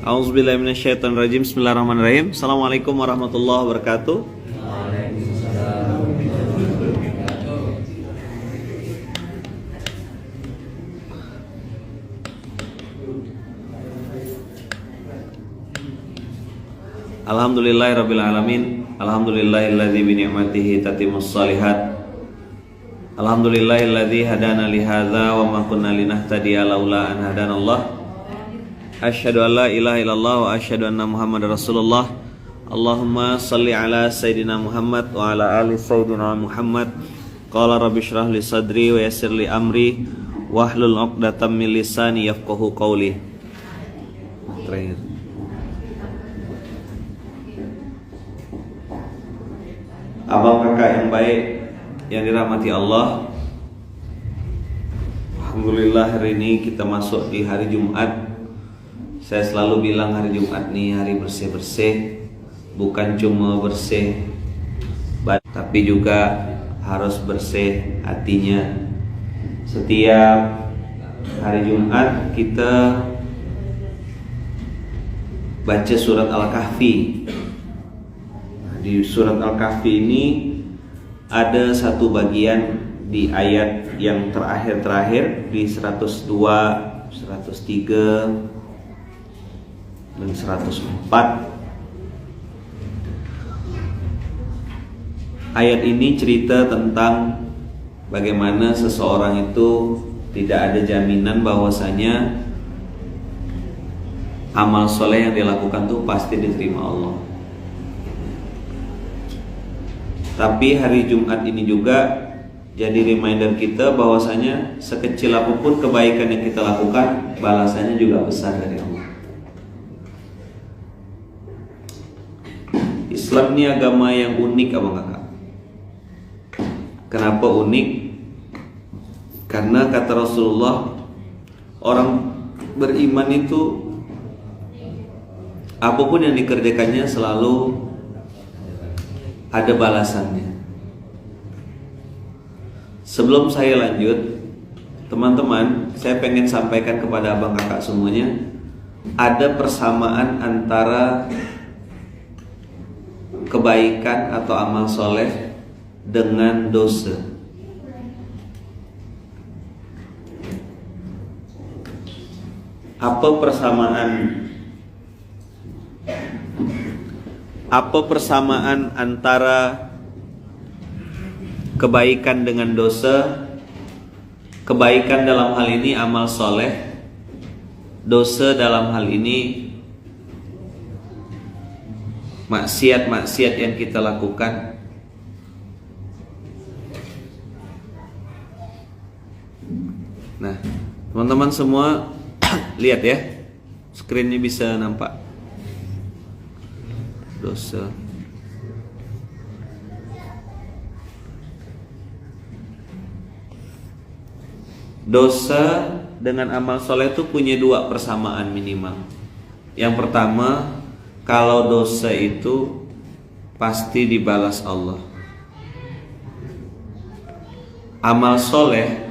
A'udzubillahi minasyaitonirrajim. Bismillahirrahmanirrahim. Assalamualaikum warahmatullahi wabarakatuh. Alhamdulillahirabbil alamin. Alhamdulillahilladzi bi ni'matihi tatimmus shalihat. Alhamdulillahilladzi hadana li hadza wa ma kunna linahtadiya laula an hadanallah. Asyhadu an la ilaha illallah wa asyhadu anna Muhammadar Rasulullah. Allahumma shalli ala sayidina Muhammad wa ala ali sayidina Muhammad. Qala rabbi shrah li sadri wa yassir li amri wahlul 'uqdatam min lisani yafqahu qawli. Terakhir. Abang kakak yang baik yang dirahmati Allah, alhamdulillah hari ini kita masuk di hari Jumat. Saya selalu bilang hari Jumat nih hari bersih-bersih, bukan cuma bersih tapi juga harus bersih hatinya. Setiap hari Jumat kita baca surat Al-Kahfi. Di surat Al-Kahfi ini ada satu bagian di ayat yang terakhir di 102, 103 dan 104. Ayat ini cerita tentang bagaimana seseorang itu tidak ada jaminan bahwasanya amal soleh yang dilakukan tuh pasti diterima Allah. Tapi hari Jumat ini juga jadi reminder kita bahwasanya sekecil apapun kebaikan yang kita lakukan, balasannya juga besar dari Allah. Islam ini agama yang unik, abang kakak. Kenapa unik? Karena kata Rasulullah, orang beriman itu apapun yang dikerjakannya selalu ada balasannya. Sebelum saya lanjut, teman-teman, saya pengen sampaikan kepada abang kakak semuanya, ada persamaan antara kebaikan atau amal soleh dengan dosa. Apa persamaan antara kebaikan dengan dosa? Kebaikan dalam hal ini amal soleh, dosa dalam hal ini maksiat-maksiat yang kita lakukan. Nah, teman-teman semua lihat ya, screennya bisa nampak. Dosa dengan amal soleh itu punya dua persamaan minimal. Yang pertama, kalau dosa itu pasti dibalas Allah. Amal soleh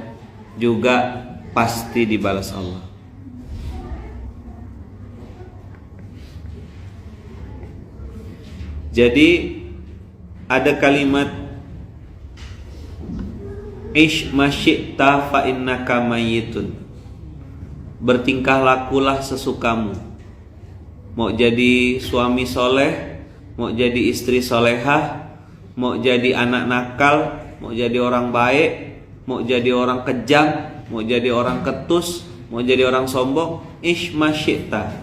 juga pasti dibalas Allah. Jadi ada kalimat ish masyi'ta fa innaka mayyitun. Bertingkah lakulah sesukamu. Mau jadi suami soleh, mau jadi istri solehah, mau jadi anak nakal, mau jadi orang baik, mau jadi orang kejam, mau jadi orang ketus, mau jadi orang sombong, ish masyi'ta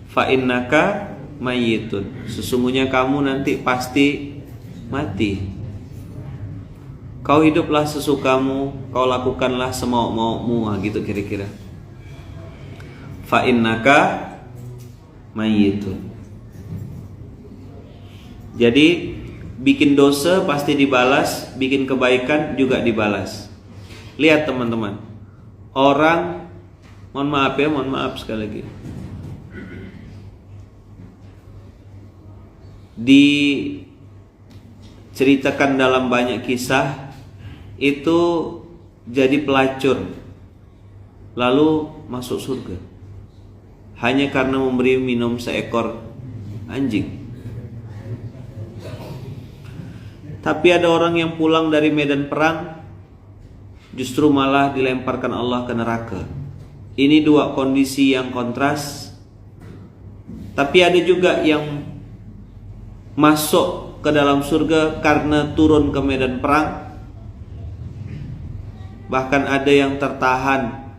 fa innaka mayyitun. Sesungguhnya kamu nanti pasti mati. Kau hiduplah sesukamu, kau lakukanlah semau-maumu, gitu kira-kira. Fa innaka mayyitun. Jadi bikin dosa pasti dibalas, bikin kebaikan juga dibalas. Lihat teman-teman, orang, mohon maaf sekali lagi, diceritakan dalam banyak kisah itu jadi pelacur lalu masuk surga. hanya karena memberi minum seekor anjing. Tapi ada orang yang pulang dari medan perang justru malah dilemparkan Allah ke neraka. Ini dua kondisi yang kontras. Tapi ada juga yang masuk ke dalam surga karena turun ke medan perang. Bahkan ada yang tertahan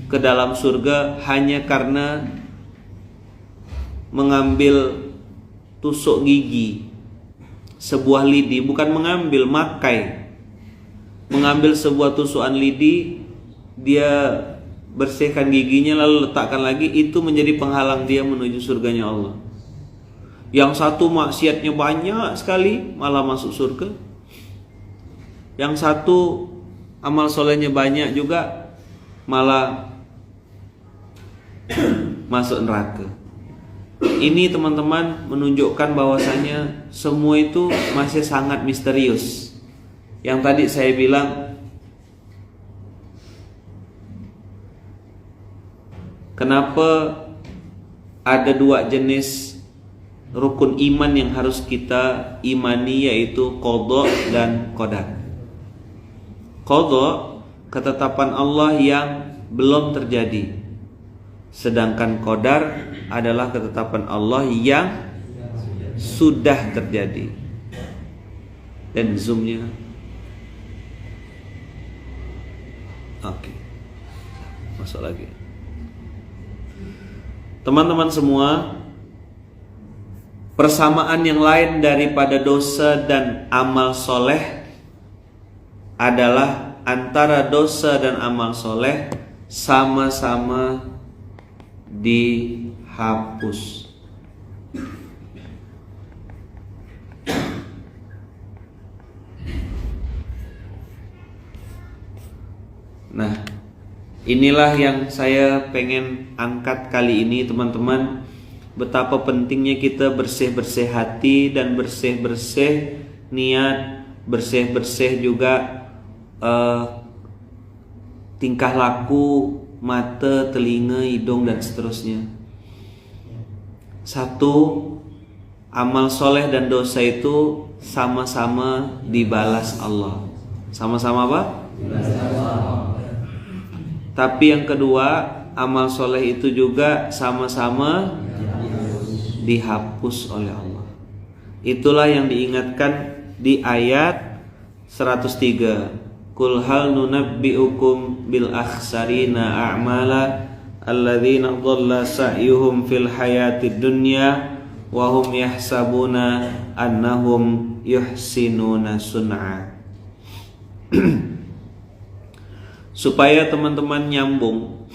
ke dalam surga hanya karena mengambil tusuk gigi sebuah lidi, bukan mengambil, mengambil sebuah tusukan lidi, dia bersihkan giginya lalu letakkan lagi, itu menjadi penghalang dia menuju surganya Allah. Yang satu maksiatnya banyak sekali malah masuk surga, yang satu amal solehnya banyak juga malah masuk neraka. Ini teman-teman menunjukkan bahwasanya semua itu masih sangat misterius. Yang tadi saya bilang, kenapa ada dua jenis rukun iman yang harus kita imani, yaitu qadha dan qadar. Qadha, ketetapan Allah yang belum terjadi. Sedangkan qadar adalah ketetapan Allah yang sudah terjadi. Dan zoomnya oke, masuk lagi. Teman-teman semua, persamaan yang lain daripada dosa dan amal soleh adalah antara dosa dan amal soleh sama-sama dihapus. Nah, inilah yang saya pengen angkat kali ini teman-teman. Betapa pentingnya kita bersih-bersih hati dan bersih-bersih niat, bersih-bersih juga tingkah laku, mata, telinga, hidung dan seterusnya. Satu, amal soleh dan dosa itu sama-sama dibalas Allah. Sama-sama apa? Tapi yang kedua, amal soleh itu juga sama-sama dihapus oleh Allah. Itulah yang diingatkan di ayat 103. Qul hal nunabbi'ukum bil akhsarina a'mala alladzina dhalla sa'yuhum fil hayatid dunya wa hum yahsabuna annahum yuhsinuna sun'a. Supaya teman-teman nyambung,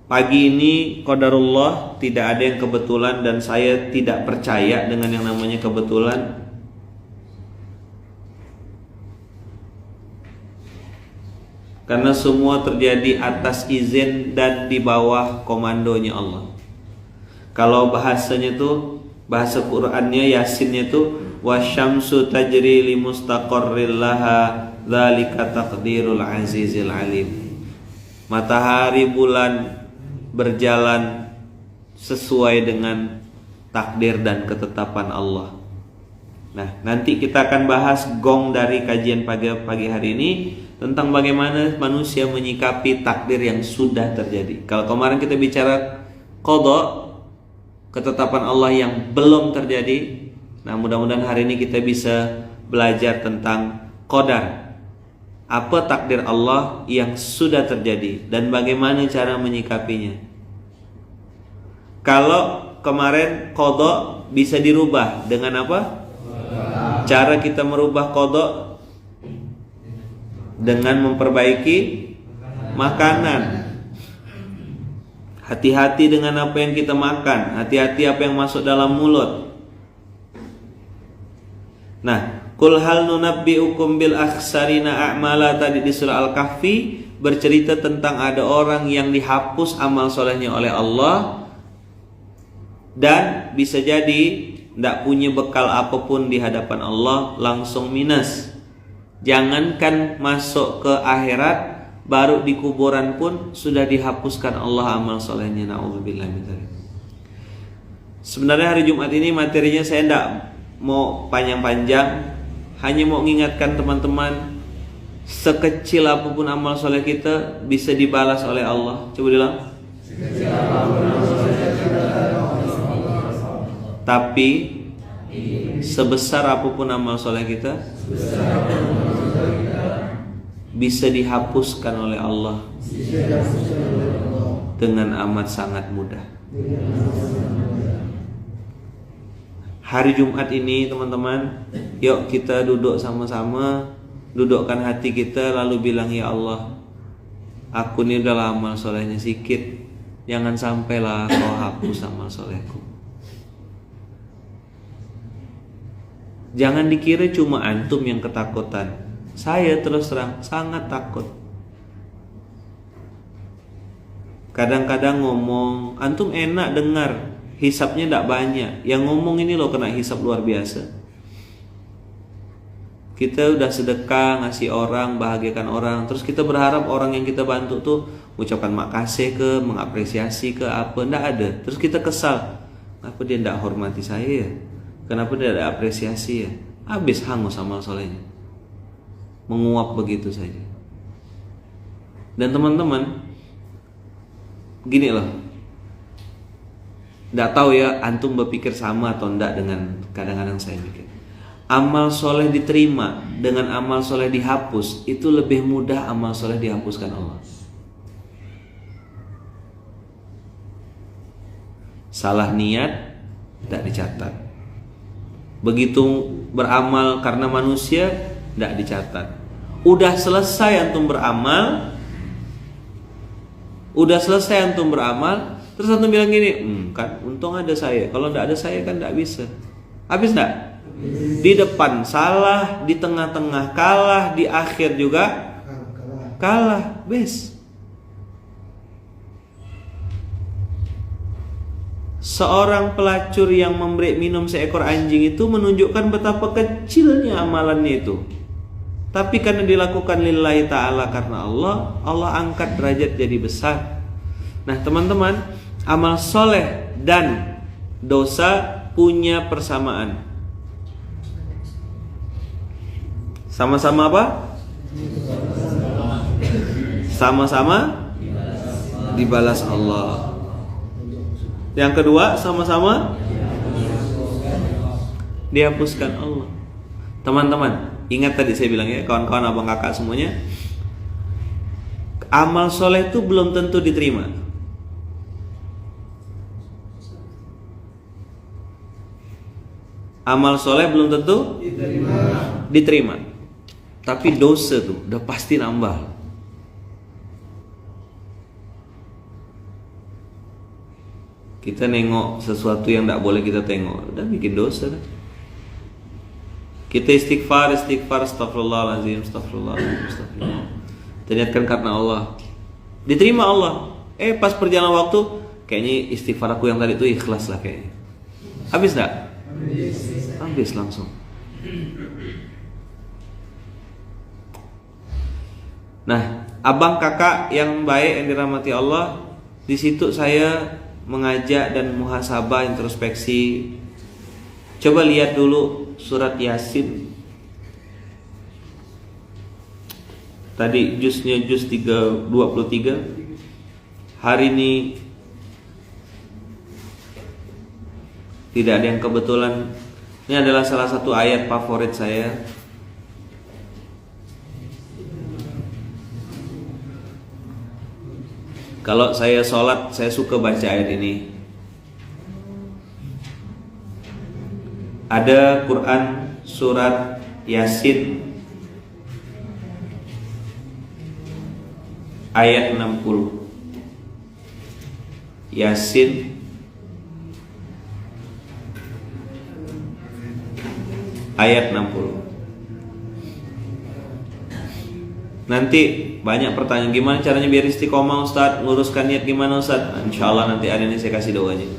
pagi ini qadarullah, tidak ada yang kebetulan dan saya tidak percaya dengan yang namanya kebetulan. Karena semua terjadi atas izin dan di bawah komandonya Allah. Kalau bahasanya tuh, bahasa Qur'annya, Yasinnya tuh, wasyamsu tajri li mustaqarril laha dzalika taqdirul azizil alim. Matahari bulan berjalan sesuai dengan takdir dan ketetapan Allah. Nah, nanti kita akan bahas gong dari kajian pagi hari ini tentang bagaimana manusia menyikapi takdir yang sudah terjadi. Kalau kemarin kita bicara qadha, ketetapan Allah yang belum terjadi. Nah, mudah-mudahan hari ini kita bisa belajar tentang qadar. Apa takdir Allah yang sudah terjadi dan bagaimana cara menyikapinya. Kalau kemarin qadha bisa dirubah dengan apa? Cara kita merubah qadha dengan memperbaiki makanan. Hati-hati dengan apa yang kita makan, hati-hati apa yang masuk dalam mulut. Nah, qul hal nunabbi'ukum bil akhsarina a'mala, tadi di surah Al-Kahfi bercerita tentang ada orang yang dihapus amal solehnya oleh Allah dan bisa jadi tidak punya bekal apapun di hadapan Allah, langsung minus. Jangankan masuk ke akhirat, baru di kuburan pun sudah dihapuskan Allah amal solehnya. Na'udzubillah min dzalik. Sebenarnya hari Jumat ini materinya saya tidak mau panjang-panjang, hanya mau mengingatkan teman-teman, sekecil apapun amal soleh kita bisa dibalas oleh Allah. Coba bilang. Tapi sebesar apapun amal soleh kita bisa dihapuskan oleh Allah dengan amat sangat mudah. Hari Jumat ini teman-teman, yuk kita duduk sama-sama, dudukkan hati kita lalu bilang, ya Allah, aku ini udah amal solehnya sikit, jangan sampailah kau hapus amal solehku. Jangan dikira cuma antum yang ketakutan. Saya terus terang sangat takut. Kadang-kadang ngomong, antum enak dengar, hisapnya tidak banyak. Yang ngomong ini loh kena hisap luar biasa. Kita udah sedekah, ngasih orang, bahagiakan orang, terus kita berharap orang yang kita bantu tuh ucapkan makasih ke, mengapresiasi ke apa, ndak ada. Terus kita kesal, kenapa dia ndak hormati saya ya? Kenapa dia ada apresiasi ya? Habis hangus amal solehnya, menguap begitu saja. Dan teman-teman, gini loh, ndak tahu ya antum berpikir sama atau ndak dengan kadang-kadang saya mikir. Amal soleh diterima dengan amal soleh dihapus, itu lebih mudah amal soleh dihapuskan Allah. Salah niat tidak dicatat. Begitu beramal karena manusia tidak dicatat. Udah selesai antum beramal, terus antum bilang gini, kan untung ada saya. Kalau tidak ada saya kan tidak bisa. Habis tidak? Di depan salah, di tengah-tengah kalah, di akhir juga kalah. Bes. Seorang pelacur yang memberi minum seekor anjing itu menunjukkan betapa kecilnya amalannya itu. Tapi karena dilakukan lillahi ta'ala, karena Allah, Allah angkat derajat jadi besar. Nah teman-teman, amal soleh dan dosa punya persamaan. Sama-sama apa? Sama-sama dibalas Allah. Yang kedua, sama-sama dihapuskan Allah. Teman-teman, ingat tadi saya bilang ya, kawan-kawan abang kakak semuanya, amal soleh itu belum tentu diterima. Amal soleh belum tentu diterima. Tapi dosa tuh udah pasti nambah. Kita nengok sesuatu yang tidak boleh kita tengok, udah bikin dosa kan? Kita istighfar, astagfirullahaladzim, astagfirullah. Ternyata karena Allah, diterima Allah. Pas perjalanan waktu, kayaknya istighfar aku yang tadi itu ikhlas lah kayaknya. Habis enggak? Habis langsung. Nah, abang kakak yang baik yang dirahmati Allah, di situ saya mengajak dan muhasabah, introspeksi. Coba lihat dulu surat Yasin. Tadi juznya juz 23. Hari ini tidak ada yang kebetulan. Ini adalah salah satu ayat favorit saya. Kalau saya sholat, saya suka baca ayat ini. Ada Quran surat Yasin ayat 60. Yasin ayat 60. Nanti banyak pertanyaan, gimana caranya biar istiqomah Ustaz, nguruskan niat gimana Ustaz? Insyaallah nanti ada ini saya kasih doanya.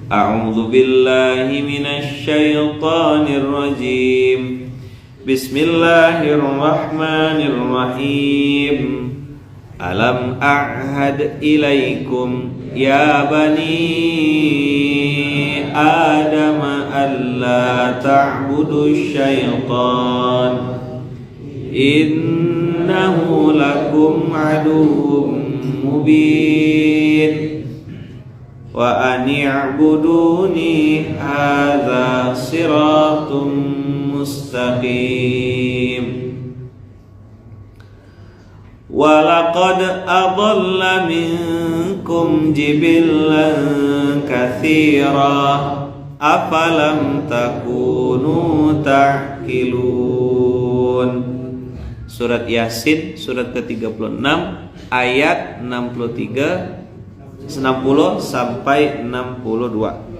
A'udzu billahi minasy syaithanir rajim. Bismillahirrahmanirrahim. Alam a'had ilaikum ya bani Adam alla ta'budu syaitan innahu lakum aduwwum mubin wa an i'buduni hadza siratun mustaqim. Walaqad adalla minkum jibillan katsira afalam takunu ta'qilun. Surat Yasin surat ke-36 ayat 60 sampai 62.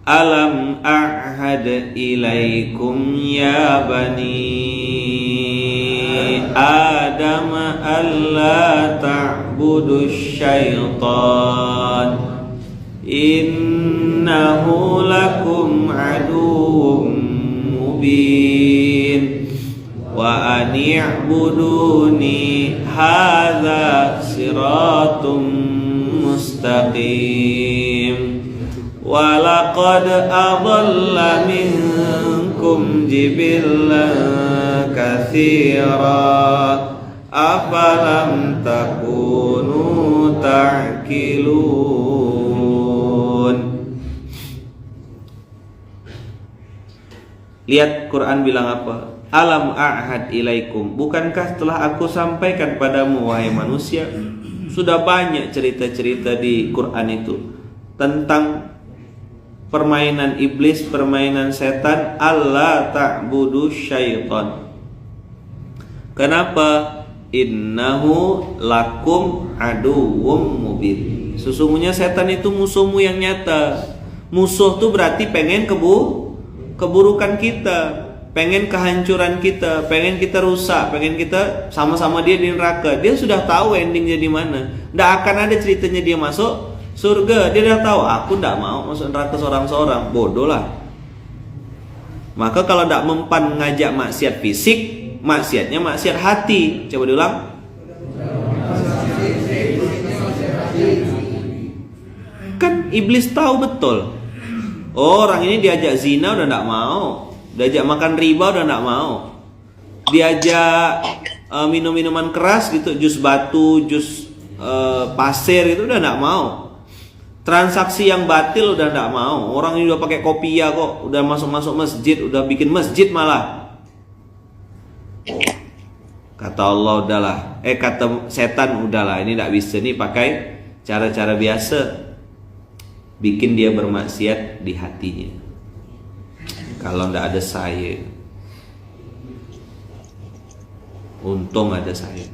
Alam a'had ilaikum ya bani Adam alla ta'budu syaitan innahu lakum aduwwum mubin wa an i'buduni hadza siratun mustaqim. Walaqad adalla minkum jibillan katsira afalam takunu ta'qilun. Lihat Quran bilang apa? Alam a'had ilaikum. Bukankah telah aku sampaikan padamu wahai manusia? Sudah banyak cerita-cerita di Quran itu tentang permainan iblis, permainan setan. Allah ta'budu syaitan. Kenapa? Innahu lakum aduwwum mubin. Sesungguhnya setan itu musuhmu yang nyata. Musuh tuh berarti pengen keburukan kita, pengen kehancuran kita, pengen kita rusak, pengen kita sama-sama dia di neraka. Dia sudah tahu endingnya di mana. Nggak akan ada ceritanya dia masuk surga. Dia udah tahu, aku tidak mau masuk neraka seorang-seorang. Bodoh lah. Maka kalau tidak mempan ngajak maksiat fisik, maksiatnya maksiat hati. Coba diulang. Kan iblis tahu betul. Orang ini diajak zina udah tidak mau, diajak makan riba udah tidak mau, diajak minum minuman keras gitu, jus batu, jus pasir itu udah tidak mau. Transaksi yang batil udah tidak mau. Orang ini udah pakai kopiah kok, udah masuk masjid, udah bikin masjid malah. Kata Allah udahlah, kata setan udahlah, ini tidak bisa nih pakai cara-cara biasa. Bikin dia bermaksiat di hatinya. Kalau tidak ada saya, untung ada saya.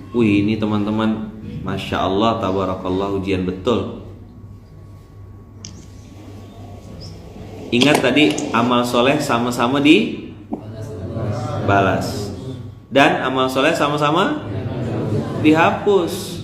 Wih, ini teman-teman, Masya Allah, tabarakallah, ujian betul. Ingat tadi amal soleh sama-sama dibalas, dan amal soleh sama-sama dihapus.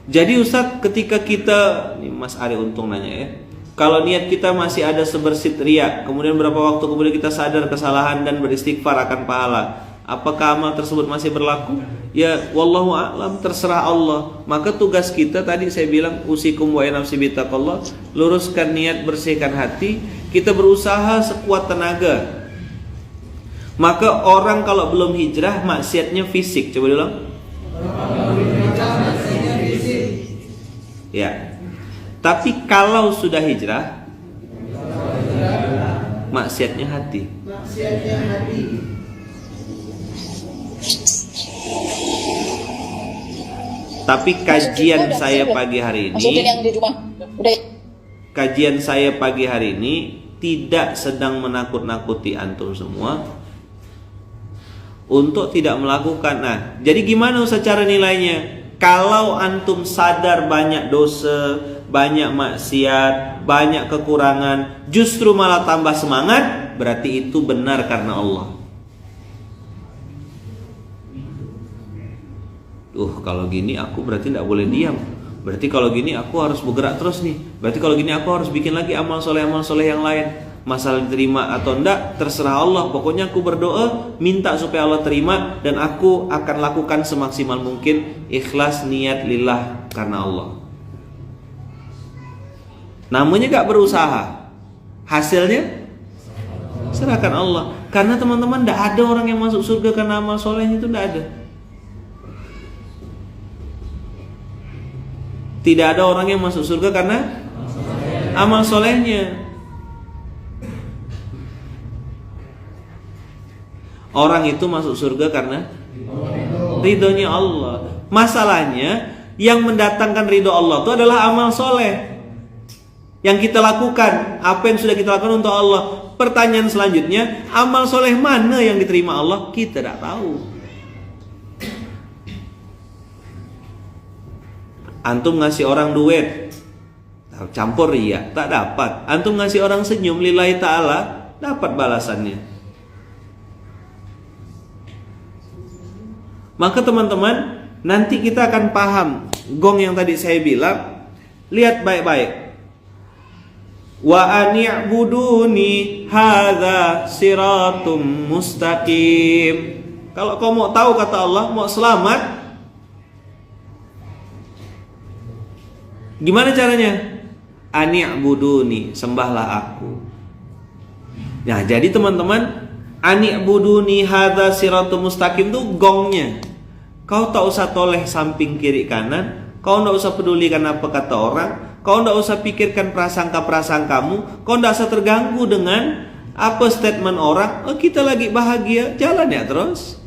Jadi Ustadz, ketika kita, ini Mas Ari untung nanya ya, kalau niat kita masih ada sebersit riya, kemudian berapa waktu kemudian kita sadar kesalahan dan beristighfar akan pahala, apakah amal tersebut masih berlaku? Ya, wallahu a'lam, terserah Allah. Maka tugas kita tadi saya bilang, usikum wa nafsi bittaqallah, luruskan niat, bersihkan hati. Kita berusaha sekuat tenaga. Maka orang kalau belum hijrah, maksiatnya fisik. Coba diulang. Ya. Tapi kalau sudah hijrah, maksiatnya hati. Tapi kajian saya pagi hari ini tidak sedang menakut-nakuti antum semua untuk tidak melakukan. Nah, jadi gimana cara nilainya? Kalau antum sadar banyak dosa, banyak maksiat, banyak kekurangan, justru malah tambah semangat, berarti itu benar karena Allah. Kalau gini aku berarti tidak boleh diam. Berarti kalau gini aku harus bergerak terus nih. Berarti kalau gini aku harus bikin lagi amal soleh yang lain. Masalah diterima atau enggak terserah Allah. Pokoknya aku berdoa minta supaya Allah terima, dan aku akan lakukan semaksimal mungkin, ikhlas niat lillah karena Allah. Namanya gak berusaha, hasilnya serahkan Allah. Karena teman-teman, tidak ada orang yang masuk surga karena amal solehnya, itu tidak ada. Tidak ada orang yang masuk surga karena amal solehnya. Orang itu masuk surga karena ridhonya Allah. Masalahnya yang mendatangkan ridho Allah itu adalah amal soleh yang kita lakukan, apa yang sudah kita lakukan untuk Allah. Pertanyaan selanjutnya, amal soleh mana yang diterima Allah? Kita tidak tahu. Antum ngasih orang duit, campur ria, tak dapat. Antum ngasih orang senyum lillahi ta'ala, dapat balasannya. Maka teman-teman, nanti kita akan paham gong yang tadi saya bilang. Lihat baik-baik. Wa ani'buduni hadza siratum mustaqim. Kalau kau mau tahu kata Allah, mau selamat, gimana caranya? Ani'buduni, sembahlah aku. Nah, jadi teman-teman, ani'buduni hadza siratum mustaqim itu gongnya. Kau tak usah toleh samping kiri kanan, kau tak usah pedulikan apa kata orang, kau tak usah pikirkan prasangka-prasangkamu, kau tak usah terganggu dengan apa statement orang. Oh, kita lagi bahagia, jalan ya terus.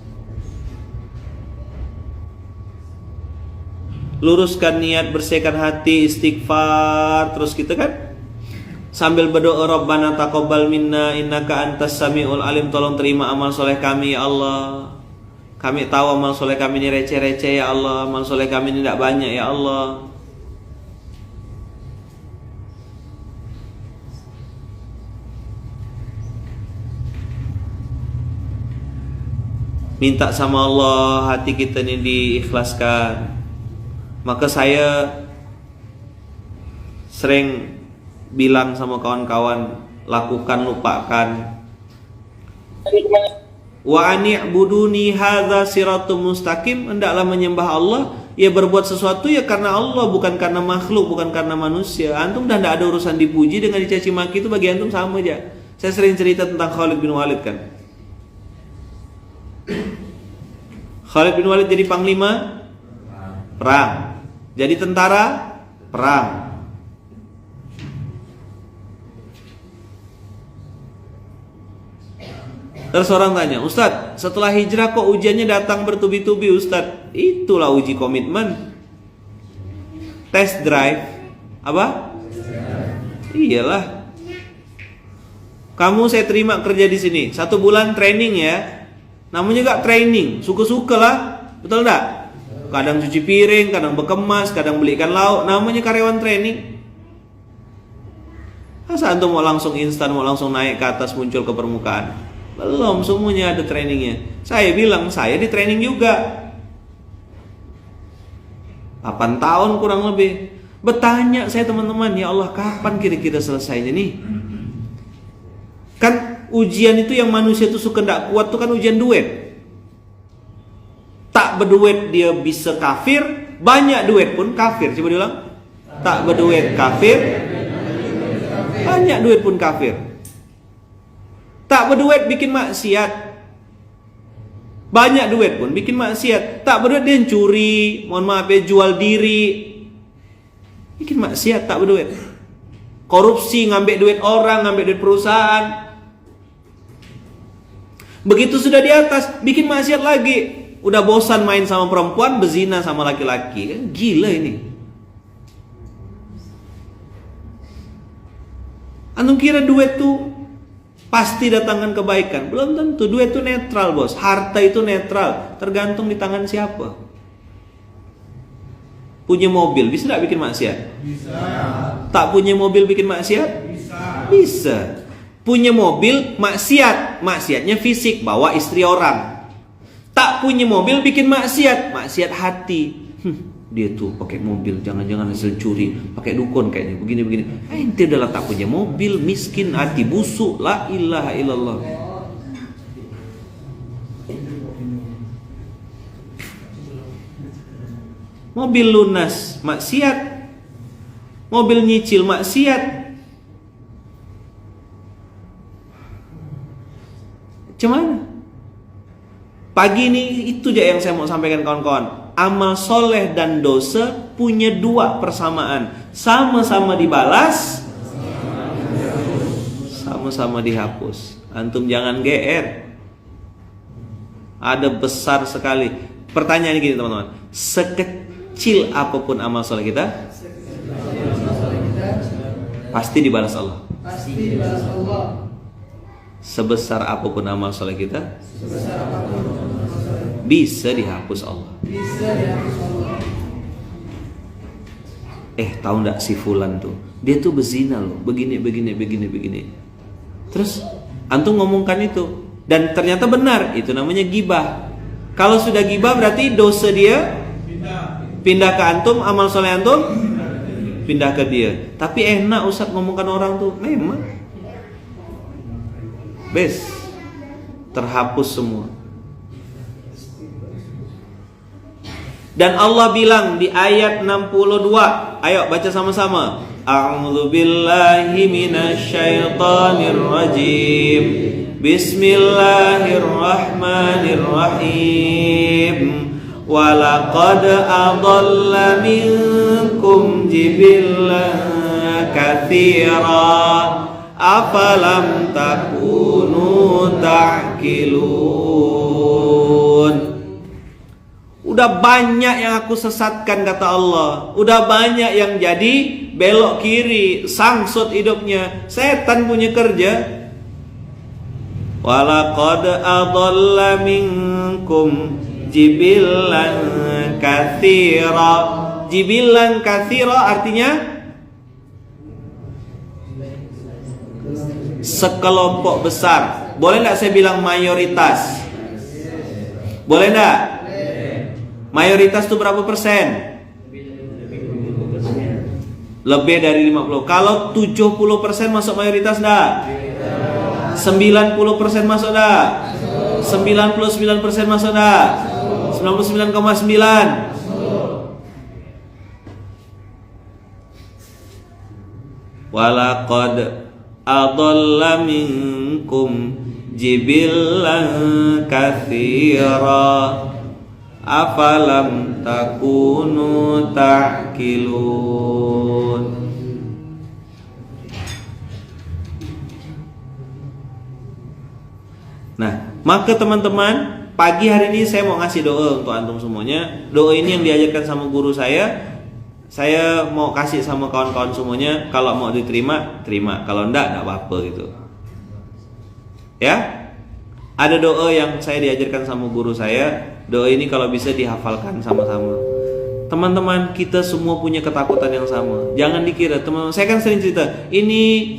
Luruskan niat, bersihkan hati, istighfar, terus kita kan sambil berdoa, Rabbana taqabbal minna innaka antas samiul alim, tolong terima amal soleh kami ya Allah. Kami tahu amal soleh kami ini receh-receh ya Allah, amal soleh kami ini tidak banyak ya Allah. Minta sama Allah hati kita ini diikhlaskan. Maka saya sering bilang sama kawan-kawan, lakukan, lupakan. Wa ani'buduni hadza siratum mustaqim, hendaklah menyembah Allah, ya berbuat sesuatu ya karena Allah, bukan karena makhluk, bukan karena manusia. Antum dah tidak ada urusan dipuji dengan dicaci maki, itu bagi antum sama aja. Saya sering cerita tentang Khalid bin Walid kan. Khalid bin Walid jadi panglima perang, jadi tentara perang. Terus orang tanya, Ustadz, setelah hijrah kok ujiannya datang bertubi-tubi Ustadz? Itulah uji komitmen. Test drive. Apa? Iyalah. Kamu saya terima kerja di sini 1 bulan training ya. Namanya juga training, suka-suka lah. Betul enggak? Kadang cuci piring, kadang bekemas, kadang beli ikan lauk. Namanya karyawan training. Masa antum mau langsung instan, mau langsung naik ke atas, muncul ke permukaan? Belum, semuanya ada trainingnya. Saya bilang, saya di training juga 8 tahun kurang lebih. Bertanya saya teman-teman, ya Allah kapan kira-kira selesainya nih? Kan ujian itu yang manusia itu suka tidak kuat tuh kan ujian duit. Tak berduit dia bisa kafir, banyak duit pun kafir. Coba diulang. Tak berduit kafir, banyak duit pun kafir. Tak berduit bikin maksiat, banyak duit pun bikin maksiat. Tak berduit dia curi, mohon maaf ya, jual diri, bikin maksiat. Tak berduit, korupsi, ngambil duit orang, ngambil duit perusahaan. Begitu sudah di atas, bikin maksiat lagi. Udah bosan main sama perempuan, berzina sama laki-laki. Kan gila ini. Antum kira duit tuh pasti datangkan kebaikan? Belum tentu. Duit itu netral bos, harta itu netral, tergantung di tangan siapa. Punya mobil bisa tidak bikin maksiat? Bisa. Tak punya mobil bikin maksiat? Bisa. Bisa. Punya mobil maksiat, maksiatnya fisik, bawa istri orang. Tak punya mobil bikin maksiat, maksiat hati. dia tuh pakai mobil, jangan-jangan hasil curi, pakai dukun kayaknya, begini-begini. Ente adalah tak punya mobil, miskin, hati busuk, la ilaha illallah. Mobil lunas, maksiat. Mobil nyicil, maksiat. Cuman pagi ini itu aja yang saya mau sampaikan kawan-kawan. Amal soleh dan dosa punya dua persamaan. Sama-sama dibalas, sama-sama dihapus. Antum jangan GR. Ada besar sekali. Pertanyaan gini teman-teman, sekecil apapun amal soleh kita, pasti dibalas Allah. Sebesar apapun amal soleh kita, bisa dihapus Allah. Tahu nggak si Fulan tuh, dia tuh bezina loh, begini. Terus antum ngomongkan itu, dan ternyata benar, itu namanya gibah. Kalau sudah gibah berarti dosa dia pindah ke antum, amal soleh antum pindah ke dia. Tapi enak Ustaz ngomongkan orang tuh, memang terhapus semua. Dan Allah bilang di ayat 62, ayo baca sama-sama. A'udzu billahi minasyaitonir rajim. Bismillahirrahmanirrahim. Walaqad adalla minkum jibillan katsira. Afalam takunu ta'qilun. Udah banyak yang aku sesatkan kata Allah. Udah banyak yang jadi belok kiri, sangsut hidupnya. Setan punya kerja. Walaqad adalla minkum jibillan katsira. Jibillan katsira artinya sekelompok besar. Boleh enggak saya bilang mayoritas? Boleh enggak? Mayoritas itu berapa persen? Lebih dari 50. Kalau 70% masuk mayoritas enggak? 90% masuk enggak? 99% masuk enggak? 99,9. Walaqad adalla minkum jibillan katsira afalam takunu ta'qilun. Nah, maka teman-teman, pagi hari ini saya mau ngasih doa untuk antum semuanya. Doa ini yang diajarkan sama guru saya. Saya mau kasih sama kawan-kawan semuanya. Kalau mau diterima, terima. Kalau enggak apa-apa gitu. Ya. Ada doa yang saya diajarkan sama guru saya. Doa ini kalau bisa dihafalkan sama-sama. Teman-teman, kita semua punya ketakutan yang sama. Jangan dikira, teman-teman. Saya kan sering cerita, ini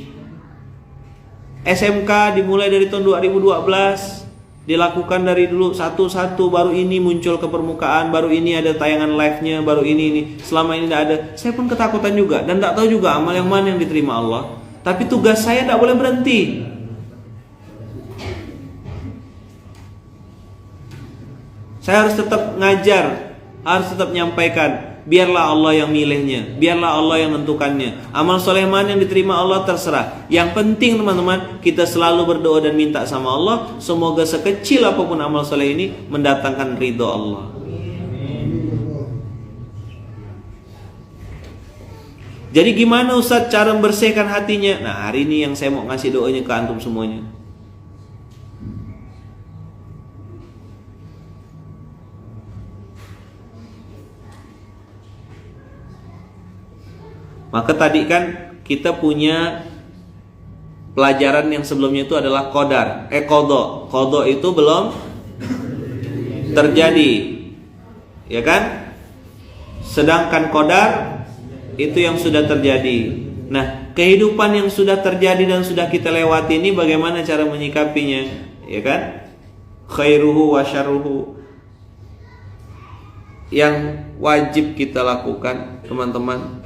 SMK dimulai dari tahun 2012. Dilakukan dari dulu satu-satu, baru ini muncul ke permukaan, baru ini ada tayangan live-nya, baru ini. Selama ini tidak ada. Saya pun ketakutan juga dan tidak tahu juga amal yang mana yang diterima Allah. Tapi tugas saya tidak boleh berhenti. Saya harus tetap ngajar, harus tetap menyampaikan. Biarlah Allah yang milihnya, biarlah Allah yang menentukannya. Amal soleh mana yang diterima Allah terserah. Yang penting teman-teman, kita selalu berdoa dan minta sama Allah, semoga sekecil apapun amal soleh ini mendatangkan ridho Allah. Jadi gimana Ustaz cara membersihkan hatinya? Nah, hari ini yang saya mau ngasih doanya ke antum semuanya. Maka tadi kan kita punya pelajaran yang sebelumnya itu adalah qadar, qadha. Qadha itu belum terjadi. Ya kan? Sedangkan qadar itu yang sudah terjadi. Nah, kehidupan yang sudah terjadi dan sudah kita lewati ini bagaimana cara menyikapinya? Ya kan? Khairuhu wa syarruhu. yang wajib kita lakukan, teman-teman,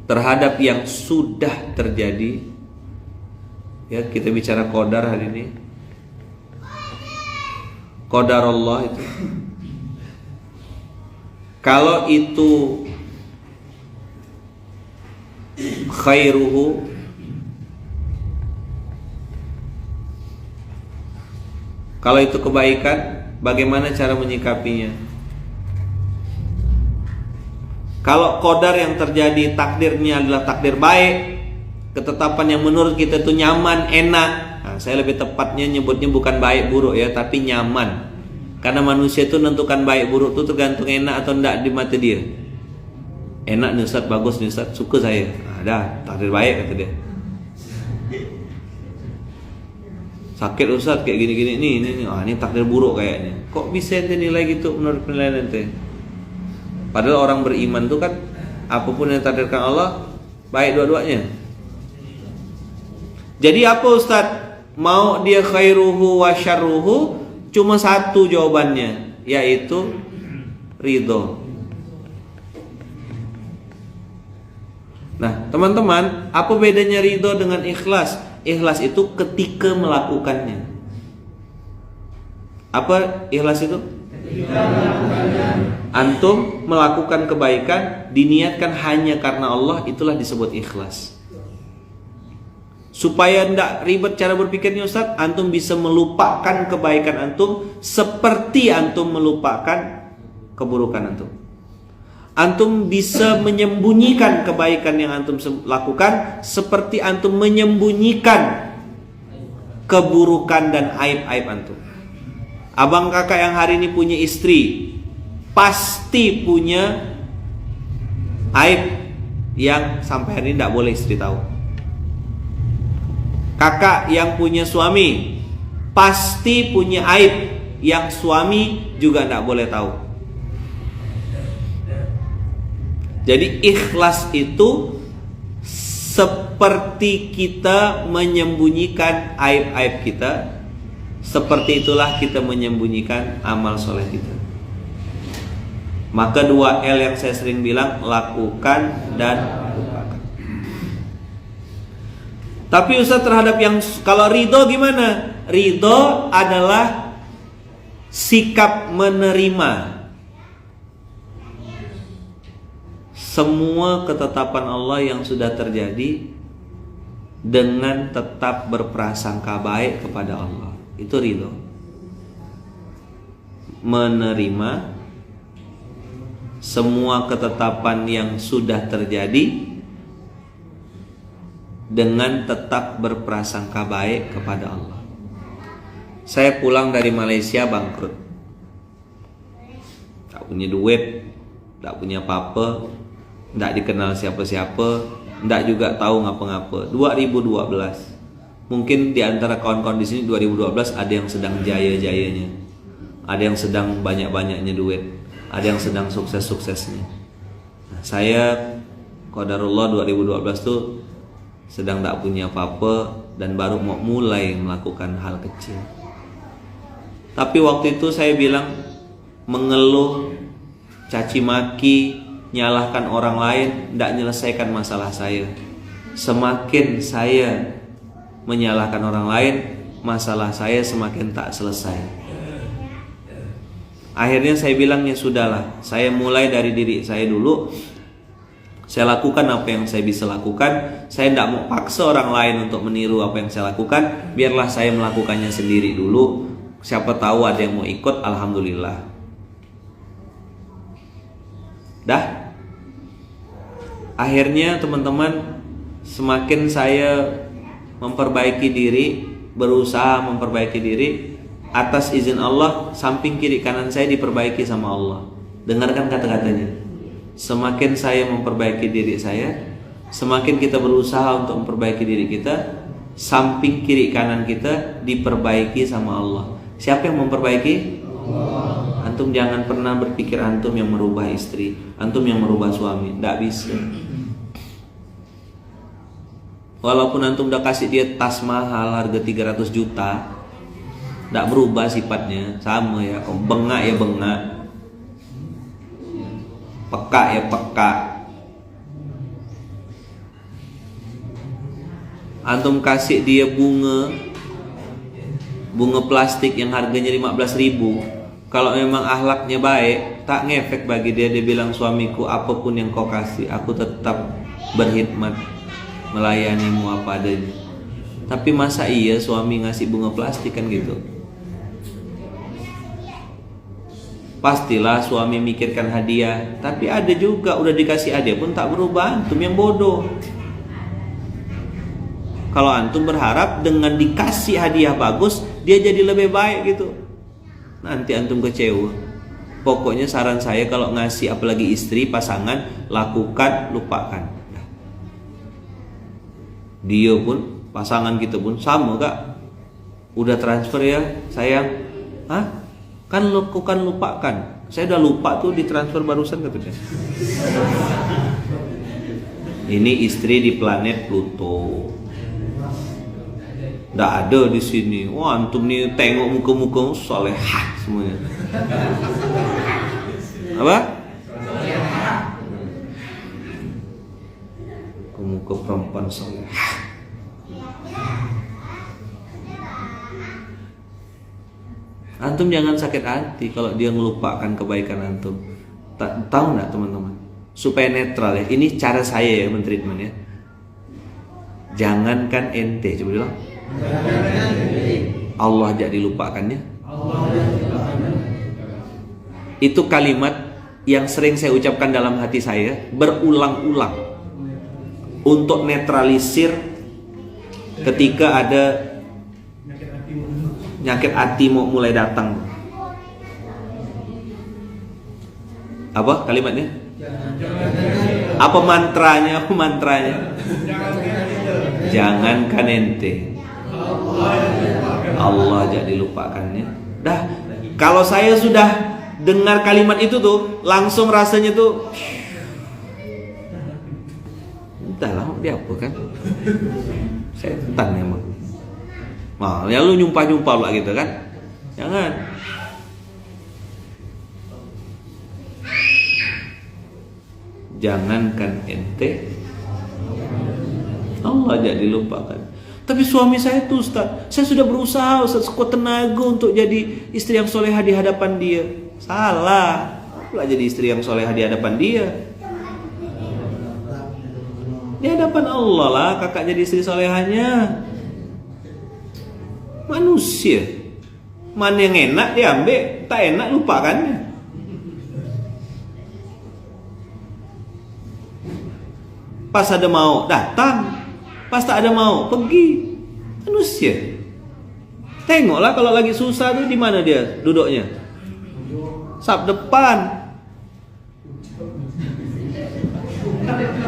terhadap yang sudah terjadi. Ya, kita bicara qadar hari ini. Qadar Allah itu, kalau itu khairuhu, kalau itu kebaikan, bagaimana cara menyikapinya? Kalau qadar yang terjadi takdirnya adalah takdir baik, ketetapan yang menurut kita itu nyaman, enak. Nah, saya lebih tepatnya nyebutnya bukan baik buruk ya, tapi nyaman. Karena manusia itu menentukan baik buruk itu tergantung enak atau enggak di mata dia. Enak nih Ustaz, bagus nih Ustaz, suka saya. Ada takdir baik kata dia. Sakit Ustaz kayak gini-gini ini takdir buruk kayaknya. Kok bisa ente nilai gitu menurut penilaian ente? Padahal orang beriman itu kan apapun yang ditakdirkan Allah baik dua-duanya. Jadi apa Ustaz? Mau dia khairuhu wa syarruhu, cuma satu jawabannya, yaitu ridho. Nah, teman-teman, apa bedanya ridho dengan ikhlas? Ikhlas itu ketika melakukannya. Apa ikhlas itu? Antum melakukan kebaikan diniatkan hanya karena Allah, itulah disebut ikhlas. Supaya tidak ribet cara berpikirnya Ustaz, antum bisa melupakan kebaikan antum seperti antum melupakan keburukan antum. Antum bisa menyembunyikan kebaikan yang antum lakukan seperti antum menyembunyikan keburukan dan aib-aib antum. Abang kakak yang hari ini punya istri pasti punya aib yang sampai hari ini tidak boleh istri tahu. Kakak yang punya suami pasti punya aib yang suami juga tidak boleh tahu. Jadi ikhlas itu seperti kita menyembunyikan aib-aib kita, seperti itulah kita menyembunyikan amal soleh kita. Maka 2L yang saya sering bilang, lakukan dan lupakan. Tapi Ustaz, terhadap yang kalau ridho gimana? Ridho adalah sikap menerima semua ketetapan Allah yang sudah terjadi dengan tetap berprasangka baik kepada Allah. Itu ridho. Menerima semua ketetapan yang sudah terjadi dengan tetap berprasangka baik kepada Allah. Saya pulang dari Malaysia bangkrut, tak punya duit, tak punya apa-apa, tak dikenal siapa-siapa, tak juga tahu ngapa-ngapa. 2012, mungkin di antara kawan-kawan di sini 2012 ada yang sedang jaya-jayanya, ada yang sedang banyak-banyaknya duit, ada yang sedang sukses-suksesnya. Nah, saya qadarullah 2012 tuh sedang tak punya apa-apa dan baru mau mulai melakukan hal kecil. Tapi waktu itu saya bilang, mengeluh, caci maki, nyalahkan orang lain tidak menyelesaikan masalah saya. Semakin saya menyalahkan orang lain, masalah saya semakin tak selesai. Akhirnya saya bilang, ya sudahlah, saya mulai dari diri saya dulu. Saya lakukan apa yang saya bisa lakukan. Saya tidak mau paksa orang lain untuk meniru apa yang saya lakukan. Biarlah saya melakukannya sendiri dulu. Siapa tahu ada yang mau ikut, alhamdulillah. Dah. Akhirnya teman-teman, semakin saya memperbaiki diri, berusaha memperbaiki diri, atas izin Allah, samping kiri kanan saya diperbaiki sama Allah. Dengarkan kata-katanya. Semakin saya memperbaiki diri saya, semakin kita berusaha untuk memperbaiki diri kita, samping kiri kanan kita diperbaiki sama Allah. Siapa yang memperbaiki? Allah. Antum jangan pernah berpikir antum yang merubah istri, antum yang merubah suami. Tidak bisa. Walaupun antum udah kasih dia tas mahal harga 300 juta, tidak berubah sifatnya, sama ya. Bengak ya bengak. Peka ya, peka. Antum kasih dia bunga plastik yang harganya 15.000. Kalau memang akhlaknya baik, tak ngefek bagi dia. Dia bilang, suamiku, apapun yang kau kasih, aku tetap berkhidmat, melayanimu apa adanya. Tapi masa iya suami ngasih bunga plastik kan gitu? Pastilah suami mikirkan hadiah. Tapi ada juga udah dikasih hadiah pun tak berubah. Antum yang bodoh. Kalau antum berharap dengan dikasih hadiah bagus dia jadi lebih baik gitu, nanti antum kecewa. Pokoknya saran saya kalau ngasih apalagi istri, pasangan, lakukan, lupakan. Dia pun, pasangan kita pun sama kak. Udah transfer ya sayang? Hah? Kan lakukan, lupakan. Saya udah lupa tuh di transfer barusan katanya. Ini istri di planet Pluto. Nggak ada di sini. Wah, antum nih tengok muka-muka solehah semuanya. Apa? Muka perempuan solehah. Antum jangan sakit hati kalau dia ngelupakan kebaikan antum. Tahu nggak teman-teman? Supaya netral ya. Ini cara saya ya mentreatment ya. Jangankan ente, coba bilang. Allah aja dilupakannya. Itu kalimat yang sering saya ucapkan dalam hati saya berulang-ulang untuk netralisir ketika ada nyakit hati mau mulai datang. Apa kalimatnya? Apa mantranya? Apa mantranya? Jangankan ente, Allah jadi lupakannya. Dah, kalau saya sudah dengar kalimat itu tuh, langsung rasanya tuh, entahlah dia apa kan? Setan emang. Nah, ya lu nyumpah-nyumpah lah gitu kan? Jangan. Jangankan ente, Allah jadi lupakan. Tapi suami saya tuh Ustaz, saya sudah berusaha Ustaz sekuat tenaga untuk jadi istri yang solehah di hadapan dia. Salah. Pula jadi istri yang solehah di hadapan dia. Di hadapan Allah lah kakak jadi istri solehahnya. Manusia, mana yang enak diambil, tak enak lupakannya. Pas ada mau datang, pas tak ada mau pergi. Manusia. Tengoklah kalau lagi susah tuh di mana dia duduknya? Sap depan,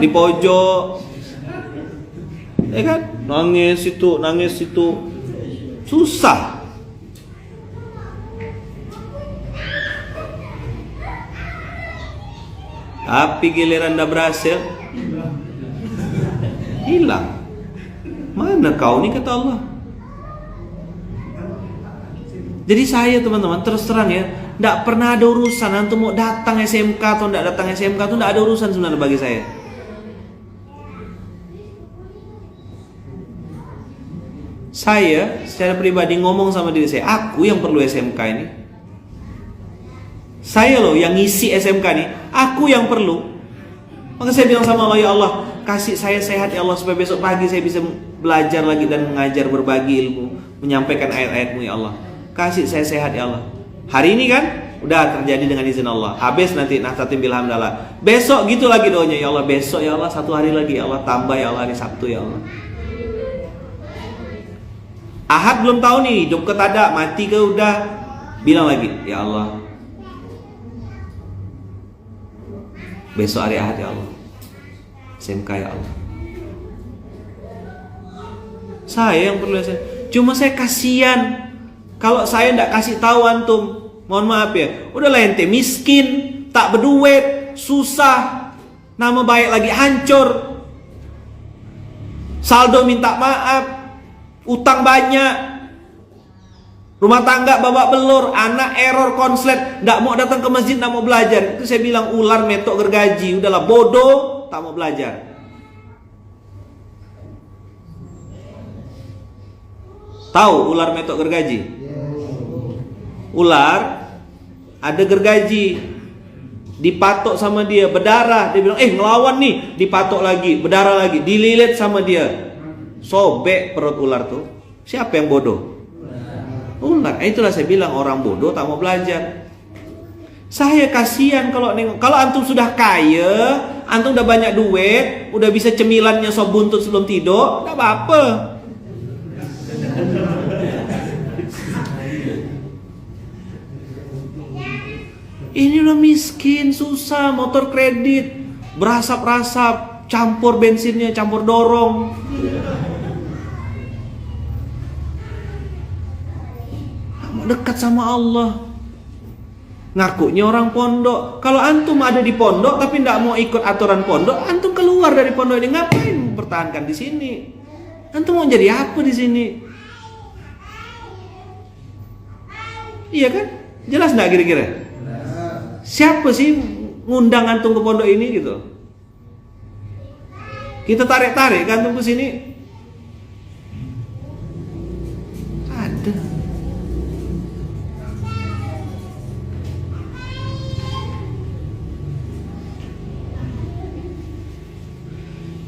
di pojok, ya kan? Nangis situ, susah. Tapi giliran dah berhasil, hilang. Mana kau nih kata Allah. Jadi saya teman-teman terus terang ya, tidak pernah ada urusan antum mau datang SMK atau tidak datang SMK itu tidak ada urusan sebenarnya bagi saya. Saya secara pribadi ngomong sama diri saya, aku yang perlu SMK ini. Saya loh yang ngisi SMK nih, aku yang perlu. Maka saya bilang sama Allah, ya Allah, kasih saya sehat ya Allah, supaya besok pagi saya bisa belajar lagi dan mengajar, berbagi ilmu, menyampaikan ayat-ayat-Mu ya Allah. Kasih saya sehat ya Allah. Hari ini kan udah terjadi dengan izin Allah. Habis nanti Nahdlatul Bilhamdallah. Besok gitu lagi doanya, ya Allah, besok ya Allah, 1 hari lagi ya Allah, tambah ya Allah, hari Sabtu ya Allah. Ahad belum tahu nih, hidup ke tak mati ke udah. Bilang lagi, ya Allah, besok hari Ahad ya Allah, SMK ya Allah. Saya yang perlu SMK. Cuma saya kasihan kalau saya tidak kasih tahu antum. Mohon maaf ya, udah lah ente miskin, tak berduit, susah, nama baik lagi hancur, saldo minta maaf, utang banyak. Rumah tangga babak belur, anak error konslet, nggak mau datang ke masjid, nggak mau belajar. Itu saya bilang ular metok gergaji. Udahlah bodoh, tak mau belajar. Tahu ular metok gergaji? Ular ada gergaji, dipatok sama dia, berdarah. Dia bilang, ngelawan nih, dipatok lagi, berdarah lagi, dililit sama dia, sobek perut ular tuh. Siapa yang bodoh? Ular. Itulah saya bilang orang bodoh tak mau belajar. Saya kasihan kalau nengok. Kalau antum sudah kaya, antum udah banyak duit, udah bisa cemilannya sop buntut sebelum tidur, enggak apa-apa. Ini udah miskin, susah, motor kredit, berasap-rasap, campur bensinnya, campur dorong. Dekat sama Allah, ngakunya orang pondok. Kalau antum ada di pondok tapi tidak mau ikut aturan pondok, antum keluar dari pondok ini. Ngapain mempertahankan di sini? Antum mau jadi apa di sini? Iya kan? Jelas nggak kira-kira? Siapa sih ngundang antum ke pondok ini gitu? Kita tarik-tarik antum ke sini. Ada.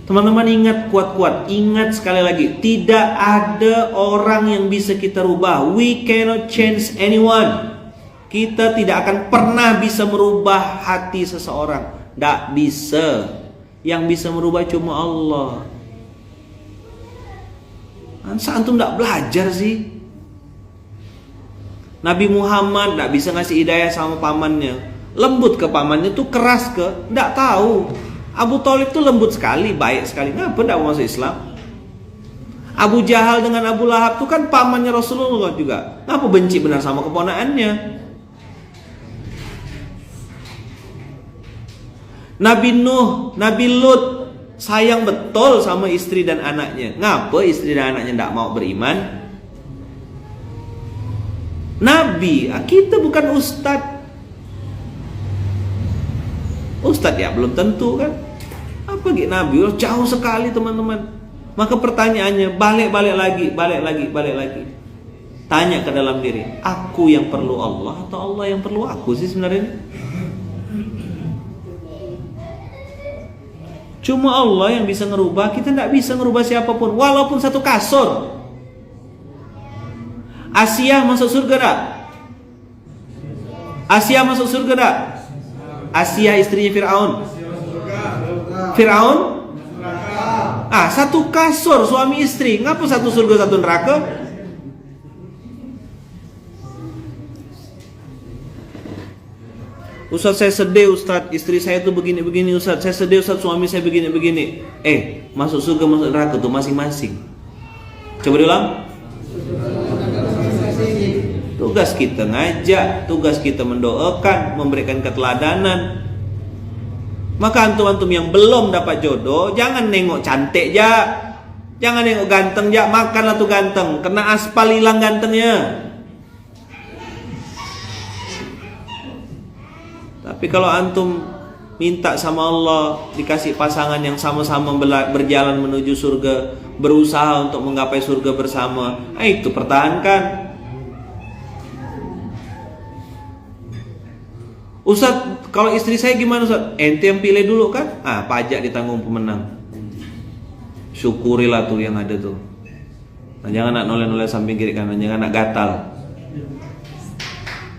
Teman-teman ingat kuat-kuat, ingat sekali lagi, tidak ada orang yang bisa kita rubah. We cannot change anyone. Kita tidak akan pernah bisa merubah hati seseorang. Tidak bisa. Yang bisa merubah cuma Allah. Masa antum tidak belajar sih? Nabi Muhammad tidak bisa ngasih hidayah sama pamannya. Lembut ke pamannya tuh keras ke? Tidak tahu. Abu Thalib tuh lembut sekali, baik sekali. Ngapa tidak mau masuk Islam? Abu Jahal dengan Abu Lahab tuh kan pamannya Rasulullah juga. Ngapa benci benar sama keponakannya? Nabi Nuh, Nabi Lut sayang betul sama istri dan anaknya. Ngapa istri dan anaknya tidak mau beriman? Nabi, kita bukan ustadz. Ustadz ya belum tentu kan. Apa gitu Nabi? Jauh sekali teman-teman. Maka pertanyaannya balik lagi. Tanya ke dalam diri, aku yang perlu Allah atau Allah yang perlu aku sih sebenarnya? Cuma Allah yang bisa ngerubah. Kita tidak bisa ngerubah siapapun, walaupun satu kasur. Asia masuk surga tak? Asia masuk surga tak? Asia istrinya Fir'aun. Fir'aun? Satu kasur suami istri. Ngapa satu surga satu neraka? Ustaz saya sedih Ustaz, istri saya tuh begini-begini Ustaz. Saya sedih Ustaz, suami saya begini-begini. Masuk surga masuk neraka tuh masing-masing. Coba diulang. Tugas kita ngajak, tugas kita mendoakan, memberikan keteladanan. Maka antum-antum yang belum dapat jodoh, jangan nengok cantik ja, jangan nengok ganteng ja, makanlah tuh ganteng, kena aspal hilang gantengnya. Tapi kalau antum minta sama Allah dikasih pasangan yang sama-sama berjalan menuju surga, berusaha untuk menggapai surga bersama, itu pertahankan. Ustaz, kalau istri saya gimana Ustaz? Ente yang pilih dulu kan? Pajak ditanggung pemenang. Syukurilah tuh yang ada tuh. Nah, jangan nak noleh-noleh samping kiri kanan, jangan nak gatal.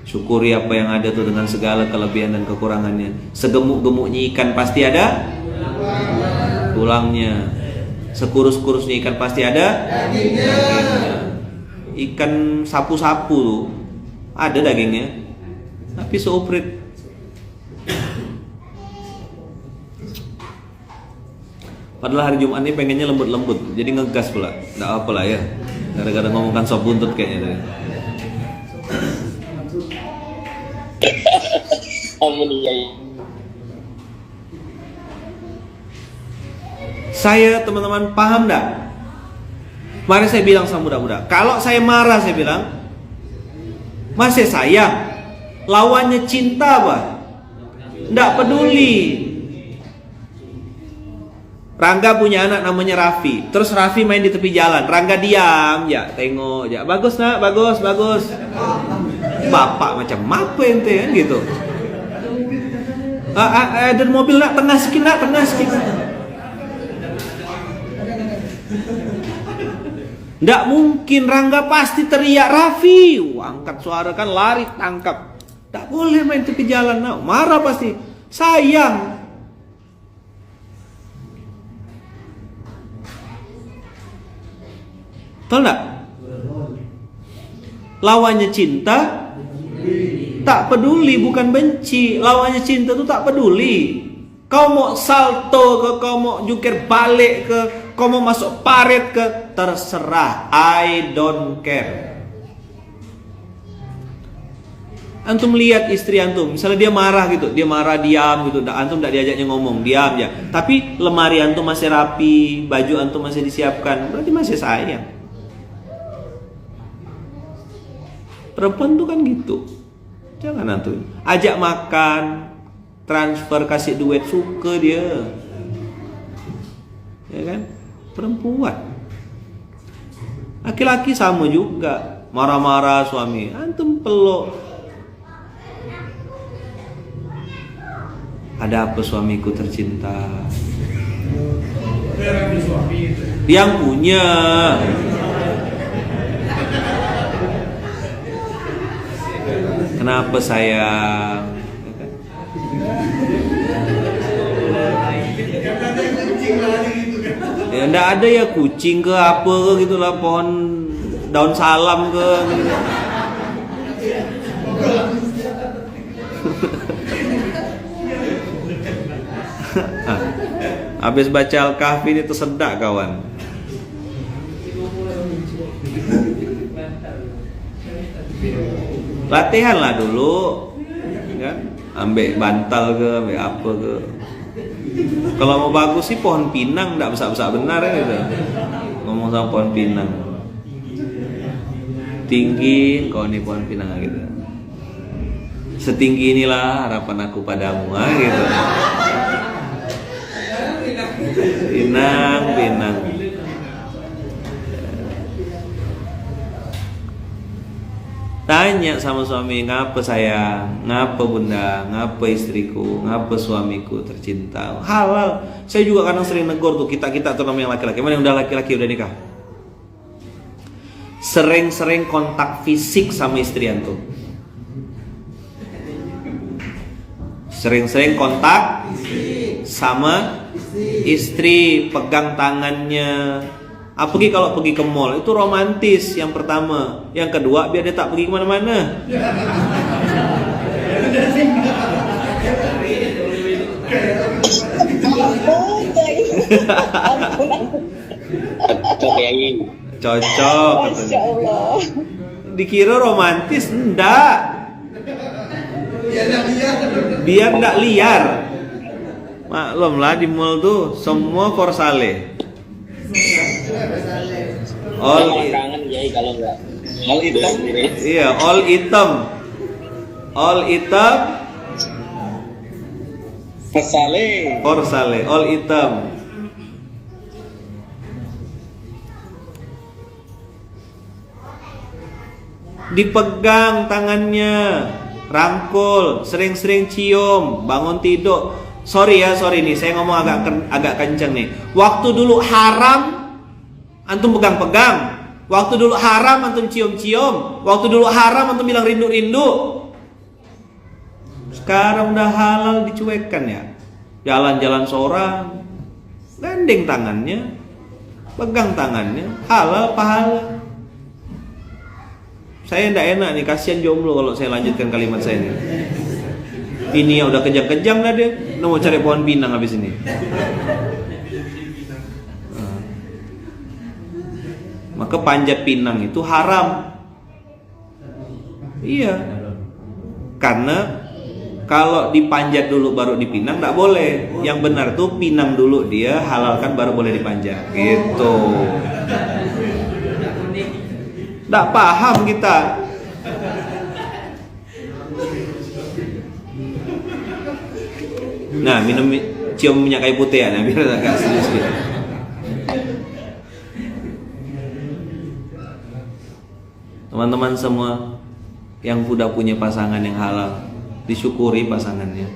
Syukuri apa yang ada tuh dengan segala kelebihan dan kekurangannya. Segemuk-gemuknya ikan pasti ada tulangnya. Sekurus-kurusnya ikan pasti ada dagingnya. Ikan sapu-sapu tuh ada dagingnya, tapi seuprit. Padahal hari Jumat ini pengennya lembut-lembut, jadi ngegas pula. Nggak apa-apa lah ya, gara-gara ngomongkan sop buntut kayaknya tadi. Saya teman-teman paham enggak? Mari saya bilang sama budak-budak, kalau saya marah saya bilang, masih sayang. Lawannya cinta apa? Nggak peduli. Rangga punya anak namanya Raffi. Terus Raffi main di tepi jalan. Rangga diam, ya tengok, ya bagus nak, bagus, bagus. Bapak macam apa ente kan gitu. Ada mobil nak, tengah sikit nak, tengah sikit. Nggak mungkin, Rangga pasti teriak Raffi. Angkat suara kan, lari tangkap. Nggak boleh main tepi jalan nak, marah pasti. Sayang. Tahu nggak? Lawannya cinta tak peduli, bukan benci. Lawannya cinta itu tak peduli. Kau mau salto ke, kau mau jungkir balik ke, kau mau masuk paret ke, terserah. I don't care. Antum lihat istri antum, misalnya dia marah gitu, dia marah diam gitu, antum tidak diajaknya ngomong, diam ya. Tapi lemari antum masih rapi, baju antum masih disiapkan, berarti masih sayang. Perempuan tuh kan gitu. Jangan antum ajak makan, transfer, kasih duit, suka dia. Ya kan? Perempuan. Laki-laki sama juga. Marah-marah suami, antum peluk. Ada apa suamiku tercinta? Yang punya. Kenapa sayang? Ya enggak ada ya kucing ke apa ke gitulah, pohon daun salam ke gitu. Habis baca Al-Kahfi ini tersedak kawan. Latihan lah dulu, kan? Ambil bantal ke, ambil apa ke. Kalau mau bagus sih pohon pinang, nggak besar-besar benar ya gitu. Ngomong sama pohon pinang, tinggi, kau nih pohon pinang gitu. Setinggi inilah harapan aku padamu, gitu. Pinang, pinang. Tanya sama suami, ngapa sayang, ngapa bunda, ngapa istriku, ngapa suamiku tercinta. Halal. Saya juga kadang sering negor tuh, kita terutama yang laki-laki. Mana yang udah laki-laki udah nikah? Sering-sering kontak fisik sama istri antum. Sering-sering kontak sama istri, pegang tangannya. Apalagi kalau pergi ke mall, itu romantis yang pertama. Yang kedua, biar dia tak pergi kemana-mana. Cocok. Masya Allah. Dikira romantis, enggak. Biar enggak liar. Maklumlah di mall tuh semua for sale. Kangen ya kalau enggak. All hitam. Iya, all hitam. All hitam. For sale, all hitam. Dipegang tangannya, rangkul, sering-sering cium, bangun tidur. Sorry nih, saya ngomong agak kenceng nih. Waktu dulu haram, antum pegang-pegang. Waktu dulu haram, antum cium-cium. Waktu dulu haram, antum bilang rindu-rindu. Sekarang udah halal, dicuekkan ya. Jalan-jalan seorang, gandeng tangannya, pegang tangannya, halal pahala. Saya ndak enak nih, kasihan jomblo kalau saya lanjutkan kalimat saya ini. Ini ya udah kejang-kejang dah dia. Mau cari pohon pinang habis ini. Maka panjat pinang itu haram. Iya. Karena kalau dipanjat dulu baru dipinang enggak boleh. Yang benar tuh pinang dulu dia, halalkan baru boleh dipanjat. Gitu. Enggak paham kita. Nah, cium minyak kayu putih ya, nah, biar agak serius gitu. Teman-teman semua yang udah punya pasangan yang halal, disyukuri pasangannya.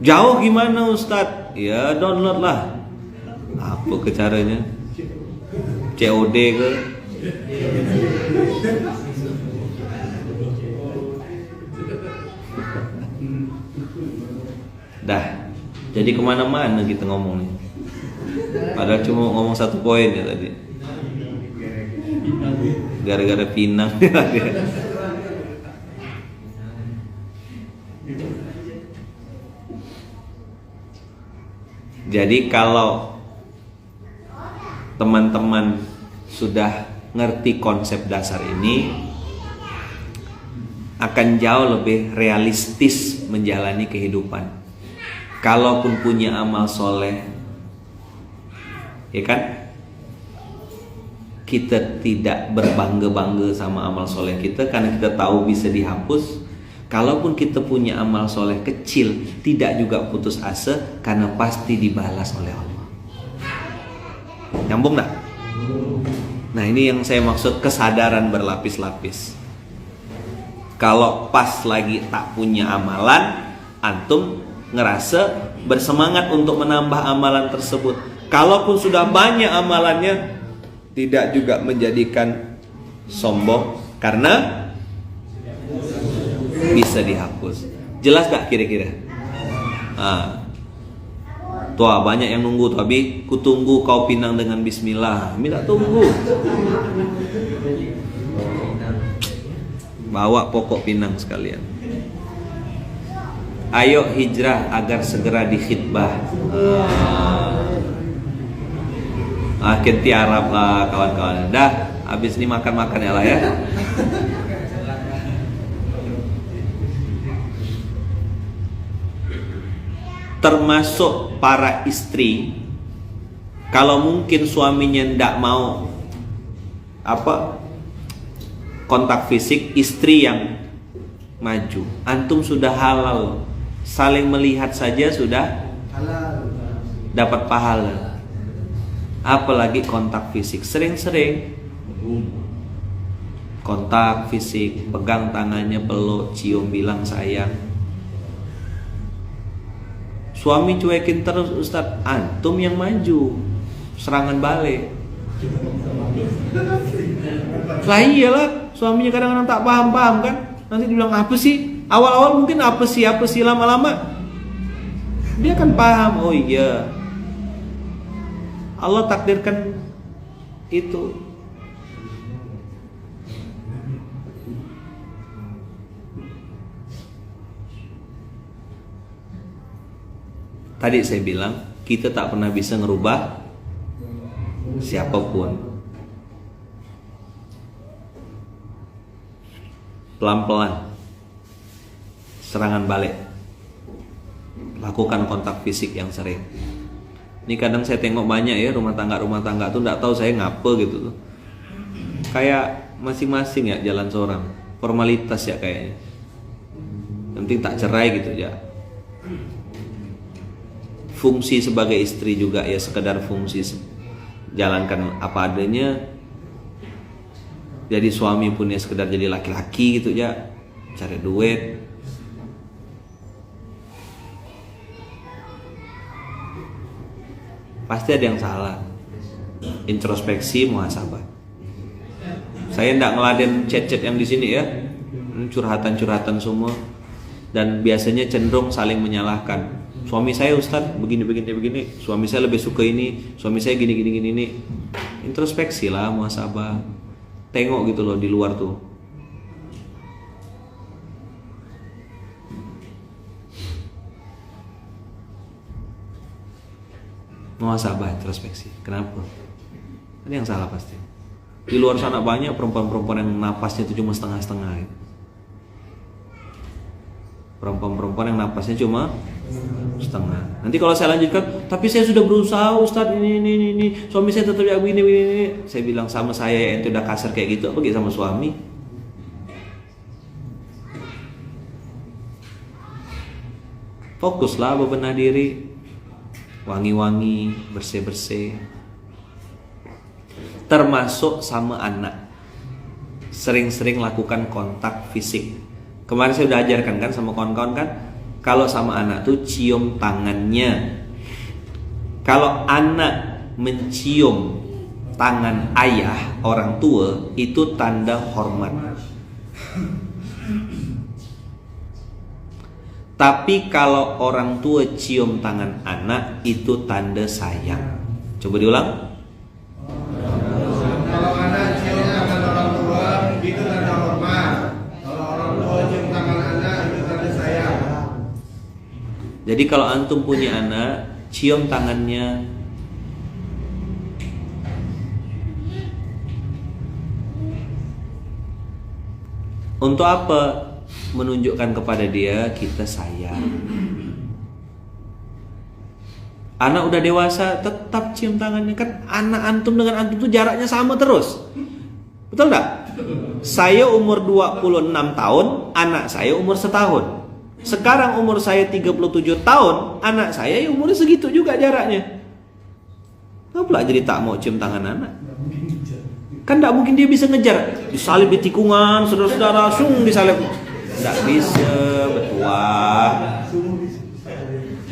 Jauh gimana Ustadz? Ya download lah. Apa ke caranya? COD ke? Dah, jadi kemana-mana kita ngomongnya. Padahal cuma ngomong satu poin ya tadi. Gara-gara Pinang. Jadi kalau teman-teman sudah ngerti konsep dasar ini, akan jauh lebih realistis menjalani kehidupan. Kalaupun punya amal soleh, ya kan, kita tidak berbangga-bangga sama amal soleh kita karena kita tahu bisa dihapus. Kalaupun kita punya amal soleh kecil, tidak juga putus asa karena pasti dibalas oleh Allah. Nyambung gak? Nah, ini yang saya maksud kesadaran berlapis-lapis. Kalau pas lagi tak punya amalan, antum ngerasa bersemangat untuk menambah amalan tersebut. Kalaupun sudah banyak amalannya, tidak juga menjadikan sombong karena bisa dihapus. Jelas gak kira-kira? Tuh banyak yang nunggu, tapi kutunggu kau pinang dengan bismillah. Minta tunggu. Bawa pokok pinang sekalian. Ayo hijrah agar segera dikhitbah. Kinti Arab lah kawan-kawan. Dah, habis ini makan-makan ya lah ya. Termasuk para istri, kalau mungkin suaminya ndak mau kontak fisik, istri yang maju. Antum sudah halal, saling melihat saja sudah dapat pahala. Apalagi kontak fisik, sering-sering kontak fisik, pegang tangannya, peluk, cium, bilang sayang. Suami cuekin terus, Ustadz, antum yang maju, serangan balik. Lah iyalah, suaminya kadang-kadang tak paham-paham kan. Nanti dibilang apa sih? Awal-awal mungkin apa sih, lama-lama dia kan paham. Oh iya, Allah takdirkan itu. Tadi saya bilang kita tak pernah bisa ngerubah siapapun. Pelan-pelan serangan balik, lakukan kontak fisik yang sering. Ini kadang saya tengok banyak ya rumah tangga tuh nggak tahu saya ngapa gitu tuh. Kayak masing-masing ya jalan seorang, formalitas ya kayaknya. Yang penting tak cerai gitu ya. Fungsi sebagai istri juga ya sekedar fungsi jalankan apa adanya. Jadi suami pun ya sekedar jadi laki-laki gitu ya, cari duit. Pasti ada yang salah. Introspeksi, muhasabah. Saya ndak ngeladen chat-chat yang di sini ya, curhatan-curhatan semua, dan biasanya cenderung saling menyalahkan. Suami saya Ustadz begini. Suami saya lebih suka ini. Suami saya gini. Introspeksi lah, muhasabah. Tengok gitu loh di luar tuh. Muhasabah, introspeksi. Kenapa? Ada yang salah pasti. Di luar sana banyak perempuan-perempuan yang napasnya itu cuma setengah-setengah gitu. Perempuan-perempuan yang napasnya cuma setengah. Nanti kalau saya lanjutkan, tapi saya sudah berusaha Ustadz ini, suami saya tetap ya begini. Saya bilang sama saya yang itu udah kasar kayak gitu, apa gitu sama suami? Fokuslah bebenah diri, wangi-wangi, bersih-bersih. Termasuk sama anak, sering-sering lakukan kontak fisik. Kemarin saya udah ajarkan kan sama kawan-kawan kan, kalau sama anak tuh cium tangannya. Kalau anak mencium tangan ayah orang tua, itu tanda hormat. Tapi kalau orang tua cium tangan anak, itu tanda sayang. Coba diulang. Kalau anak cium tangan orang tua, itu tanda hormat. Kalau orang tua cium tangan anak, itu tanda sayang. Jadi kalau antum punya anak, cium tangannya. Untuk apa? Menunjukkan kepada dia kita sayang. Anak udah dewasa tetap cium tangannya. Kan anak antum dengan antum tuh jaraknya sama terus. Betul gak? Saya umur 26 tahun, anak saya umur setahun. Sekarang umur saya 37 tahun, anak saya umurnya segitu juga jaraknya. Kenapa jadi tak mau cium tangan anak? Kan gak mungkin dia bisa ngejar. Disalib di tikungan, saudara-saudara, sung disalib. Nggak bisa, betua.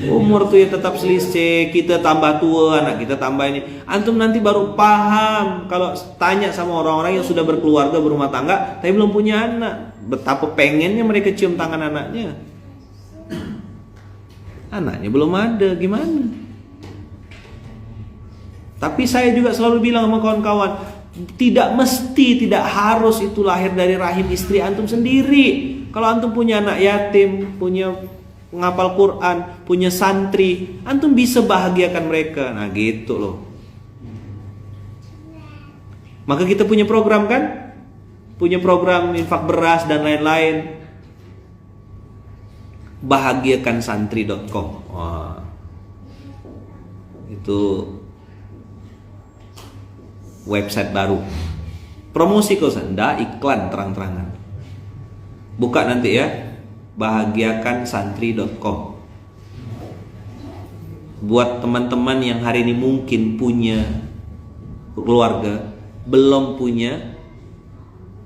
Umur tuh ya tetap selisih. Kita tambah tua, anak kita tambah ini. Antum nanti baru paham kalau tanya sama orang-orang yang sudah berkeluarga, berumah tangga, tapi belum punya anak, betapa pengennya mereka cium tangan anaknya. Anaknya belum ada, gimana? Tapi saya juga selalu bilang sama kawan-kawan, tidak mesti, tidak harus itu lahir dari rahim istri antum sendiri. Kalau antum punya anak yatim, punya penghafal Quran, punya santri, antum bisa bahagiakan mereka. Nah gitu loh. Maka kita punya program kan? Punya program infak beras dan lain-lain. Bahagiakansantri.com. Wah. Itu website baru. Promosi kok enggak, iklan terang-terangan. Buka nanti ya, bahagiakansantri.com. Buat teman-teman yang hari ini mungkin punya keluarga, belum punya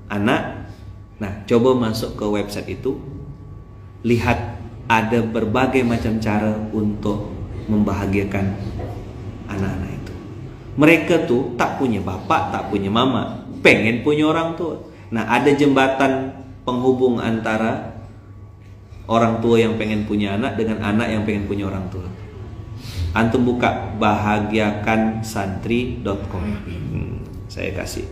anak, nah coba masuk ke website itu, lihat ada berbagai macam cara untuk membahagiakan anak-anak itu. Mereka tuh tak punya bapak, tak punya mama, pengen punya orang tua. Nah ada jembatan penghubung antara orang tua yang pengen punya anak dengan anak yang pengen punya orang tua. Antum buka bahagiakansantri.com. Saya kasih.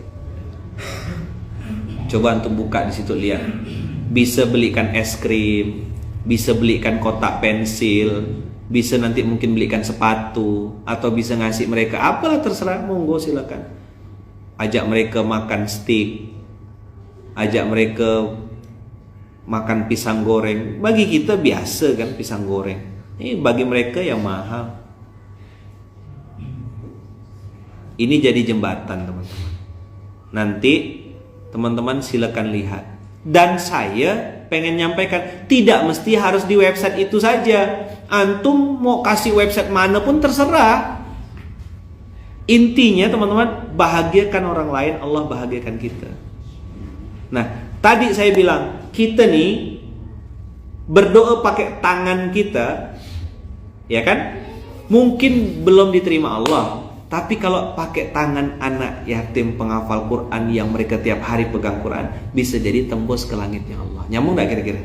Coba antum buka di situ, lihat. Bisa belikan es krim, bisa belikan kotak pensil, bisa nanti mungkin belikan sepatu, atau bisa ngasih mereka apalah terserah, monggo silakan. Ajak mereka makan steak, ajak mereka makan pisang goreng. Bagi kita biasa kan pisang goreng. Ini bagi mereka yang mahal. Ini jadi jembatan teman-teman. Nanti teman-teman silakan lihat. Dan saya pengen nyampaikan, tidak mesti harus di website itu saja. Antum mau kasih website mana pun terserah. Intinya teman-teman, bahagiakan orang lain, Allah bahagiakan kita. Nah, tadi saya bilang, kita nih berdoa pakai tangan kita, ya kan? Mungkin belum diterima Allah, tapi kalau pakai tangan anak yatim penghafal Quran yang mereka tiap hari pegang Quran, bisa jadi tembus ke langitnya Allah. Nyambung gak kira-kira?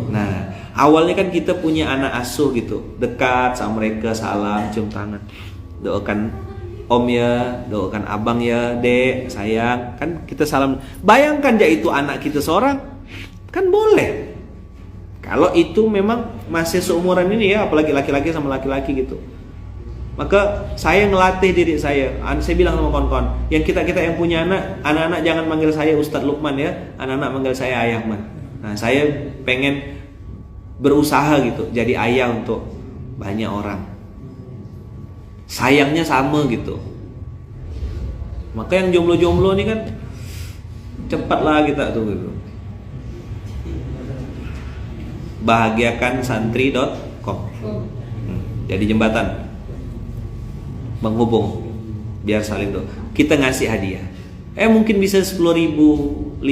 Nah, awalnya kan kita punya anak asuh gitu, dekat sama mereka, salam, cium tangan, doakan om ya, doakan abang ya, dek, sayang, kan kita salam. Bayangkan ya itu anak kita seorang, kan boleh. Kalau itu memang masih seumuran ini ya, apalagi laki-laki sama laki-laki gitu. Maka saya ngelatih diri saya. Saya bilang sama kawan-kawan, yang kita-kita yang punya anak-anak jangan manggil saya Ustadz Lukman ya, anak-anak manggil saya Ayah Man. Nah, saya pengen berusaha gitu, jadi ayah untuk banyak orang. Sayangnya sama gitu. Maka yang jomblo-jomblo ini kan cepatlah kita tuh gitu. Bahagiakansantri.com. santri.com. Jadi jembatan menghubung biar saling doa. Kita ngasih hadiah. Mungkin bisa 10.000, 5.000.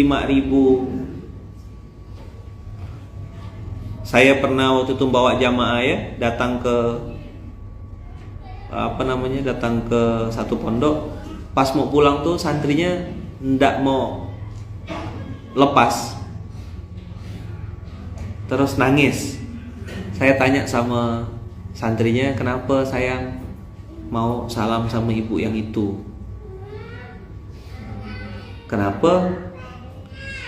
Saya pernah waktu itu bawa jamaah ya, datang ke datang ke satu pondok. Pas mau pulang tuh santrinya ndak mau lepas, terus nangis. Saya tanya sama santrinya, kenapa sayang mau salam sama ibu yang itu? Kenapa?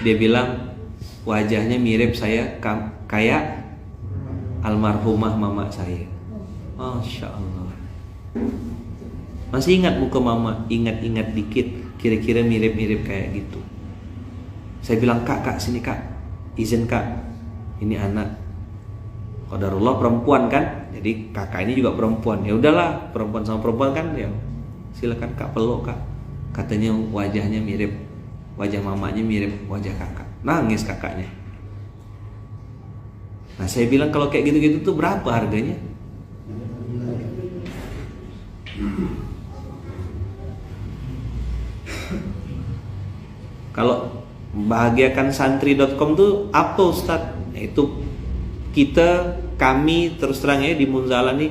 Dia bilang wajahnya mirip saya kayak almarhumah mama saya. Masya Allah. Masih ingat muka mama? Ingat-ingat dikit, kira-kira mirip-mirip kayak gitu. Saya bilang, kak sini kak, izin kak, ini anak qadarullah perempuan kan, jadi kakak ini juga perempuan. Ya udahlah, perempuan sama perempuan kan, ya silakan kak peluk kak. Katanya wajahnya mirip, wajah mamanya mirip wajah kakak. Nangis kakaknya. Nah saya bilang kalau kayak gitu-gitu tuh berapa harganya? Kalau bahagiakan santri.com tuh apa Ustadz? Itu kami terus terang ya di Munzalah nih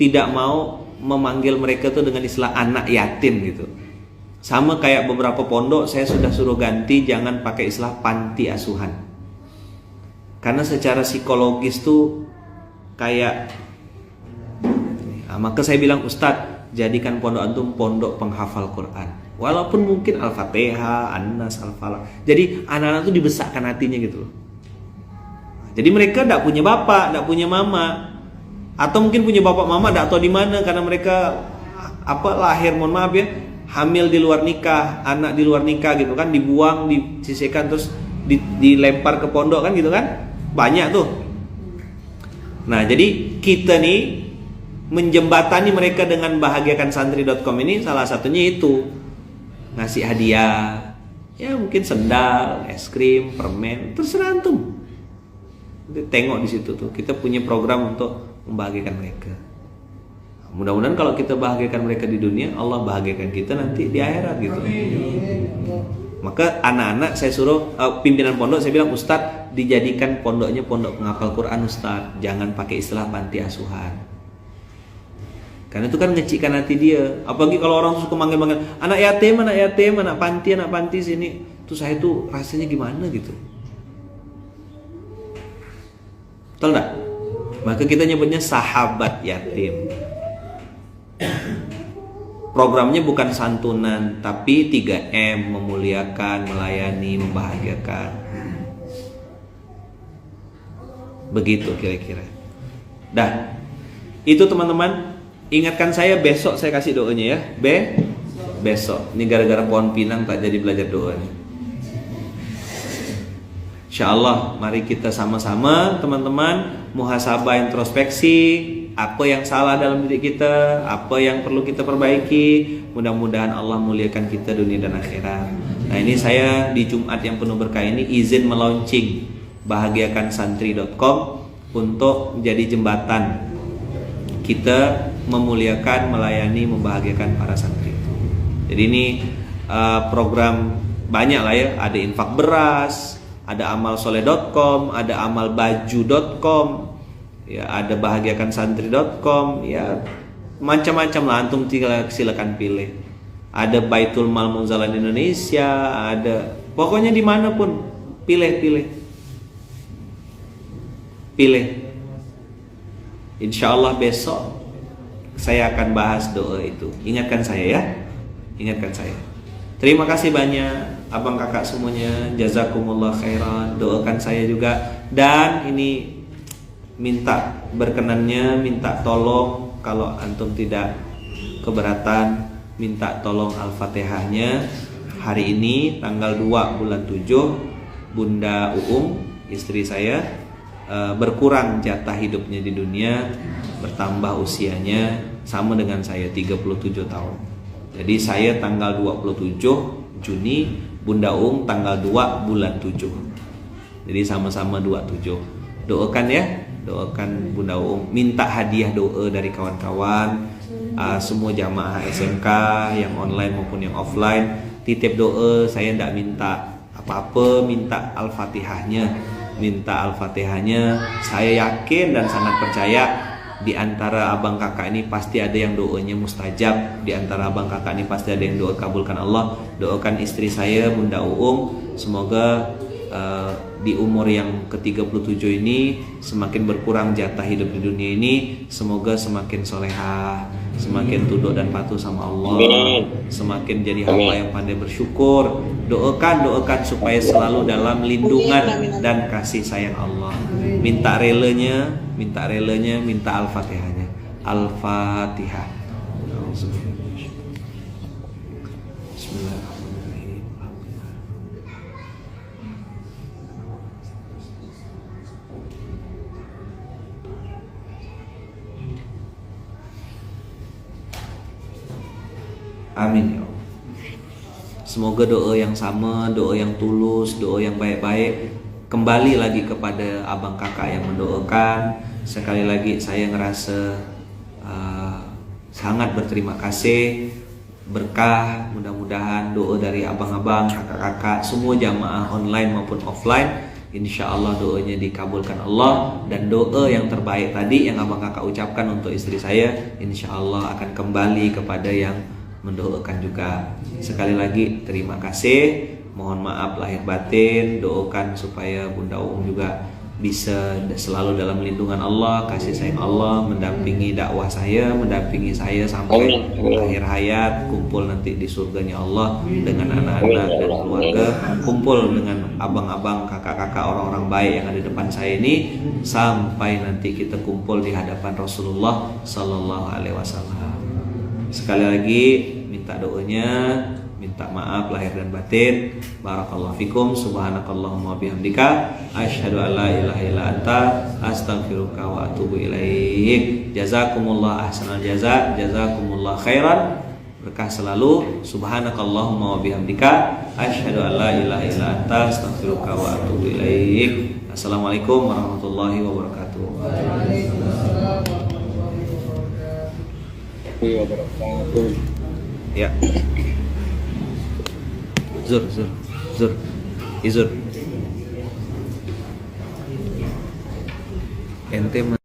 tidak mau memanggil mereka tuh dengan istilah anak yatim gitu. Sama kayak beberapa pondok saya sudah suruh ganti, jangan pakai istilah panti asuhan. Karena secara psikologis tuh kayak maka saya bilang, Ustadz, jadikan pondok antum pondok penghafal Quran. Walaupun mungkin Al-Fatihah, An-Nas, Al-Falaq. Jadi anak-anak tuh dibesarkan hatinya gitu loh. Jadi mereka tidak punya bapak, tidak punya mama, atau mungkin punya bapak mama tidak tahu di mana karena mereka lahir, mohon maaf ya, hamil di luar nikah, anak di luar nikah gitu kan, dibuang, disisihkan terus dilempar ke pondok kan gitu kan, banyak tuh. Nah jadi kita nih menjembatani mereka dengan bahagiakan santri.com ini salah satunya itu ngasih hadiah, ya mungkin sendal, es krim, permen, terserah antum. Tengok di situ tuh kita punya program untuk membahagiakan mereka. Mudah-mudahan kalau kita bahagiakan mereka di dunia, Allah bahagiakan kita nanti di akhirat gitu. Maka anak-anak saya suruh pimpinan pondok, saya bilang, Ustadz, dijadikan pondoknya pondok penghafal Quran Ustadz, jangan pakai istilah panti asuhan. Karena itu kan ngecikkan hati dia. Apalagi kalau orang suka manggil-manggil anak yatim, anak panti sini, tuh saya tuh rasanya gimana gitu. Betul enggak? Maka kita nyebutnya sahabat yatim. Programnya bukan santunan, tapi 3M, memuliakan, melayani, membahagiakan. Begitu kira-kira. Dah. Itu teman-teman, ingatkan saya besok saya kasih doanya ya. Besok. Ini gara-gara pohon pinang tak jadi belajar doa nih. Insyaallah mari kita sama-sama teman-teman muhasabah introspeksi, apa yang salah dalam diri kita, apa yang perlu kita perbaiki. Mudah-mudahan Allah muliakan kita dunia dan akhirat. Nah ini saya di Jumat yang penuh berkah ini izin melaunching bahagiakan santri.com untuk menjadi jembatan kita memuliakan, melayani, membahagiakan para santri. Jadi ini program banyak lah ya, ada infak beras, ada amalsoleh.com, ada amalbaju.com, ya ada bahagiakan santri.com, ya macam-macam lah, antum silakan pilih. Ada Baitul Mal Munzalah Indonesia, ada pokoknya dimanapun pilih. Insyaallah besok saya akan bahas doa itu. Ingatkan saya ya, ingatkan saya. Terima kasih banyak abang kakak semuanya, jazakumullah khairan. Doakan saya juga. Dan ini minta berkenannya, minta tolong kalau antum tidak keberatan, minta tolong Al-Fatihahnya hari ini tanggal 2 bulan 7. Bunda Uum, istri saya, berkurang jatah hidupnya di dunia, bertambah usianya sama dengan saya 37 tahun. Jadi saya tanggal 27 Juni, Bunda Ung tanggal 2 bulan 7. Jadi sama-sama 27. doakan ya, doakan Bunda Uum, minta hadiah doa dari kawan-kawan, semua jamaah SMK yang online maupun yang offline. Titip doa, saya tidak minta apa-apa, minta Al-Fatihahnya. Saya yakin dan sangat percaya di antara abang kakak ini pasti ada yang doanya mustajab. Di antara abang kakak ini pasti ada yang doa kabulkan Allah. Doakan istri saya Bunda Uum, semoga di umur yang ke-37 ini semakin berkurang jatah hidup di dunia ini, semoga semakin solehah, semakin tunduk dan patuh sama Allah, semakin jadi hamba yang pandai bersyukur. Doakan supaya selalu dalam lindungan dan kasih sayang Allah. Minta relanya, minta Al-Fatihahnya. Al-Fatihah. Bismillahirrahmanirrahim. Amin ya Allah. Semoga doa yang sama, doa yang tulus, doa yang baik-baik kembali lagi kepada abang kakak yang mendoakan. Sekali lagi saya ngerasa sangat berterima kasih, berkah. Mudah-mudahan doa dari abang-abang, kakak-kakak, semua jamaah online maupun offline, insya Allah doanya dikabulkan Allah. Dan doa yang terbaik tadi yang abang kakak ucapkan untuk istri saya, insya Allah akan kembali kepada yang mendoakan juga. Sekali lagi terima kasih, mohon maaf lahir batin. Doakan supaya Bunda Uum juga bisa selalu dalam lindungan Allah, kasih sayang Allah, mendampingi dakwah saya, mendampingi saya sampai akhir hayat, kumpul nanti di surganya Allah dengan anak-anak dan keluarga, kumpul dengan abang-abang, kakak-kakak, orang-orang baik yang ada di depan saya ini, sampai nanti kita kumpul di hadapan Rasulullah Sallallahu Alaihi Wasallam. Sekali lagi minta doanya, minta maaf lahir dan batin. Barakallahu fikum, subhanakallahumma bihamdika, asyhadu an la ilaha illa anta, astaghfiruka wa atubu ilaik. Jazakumullah ahsanal jaza, jazakumullah khairan. Berkah selalu. Subhanakallahumma wa bihamdika, asyhadu an la ilaha illa anta, astaghfiruka wa atubu ilaik. Assalamualaikum warahmatullahi wabarakatuh. Ya. Izur. Ente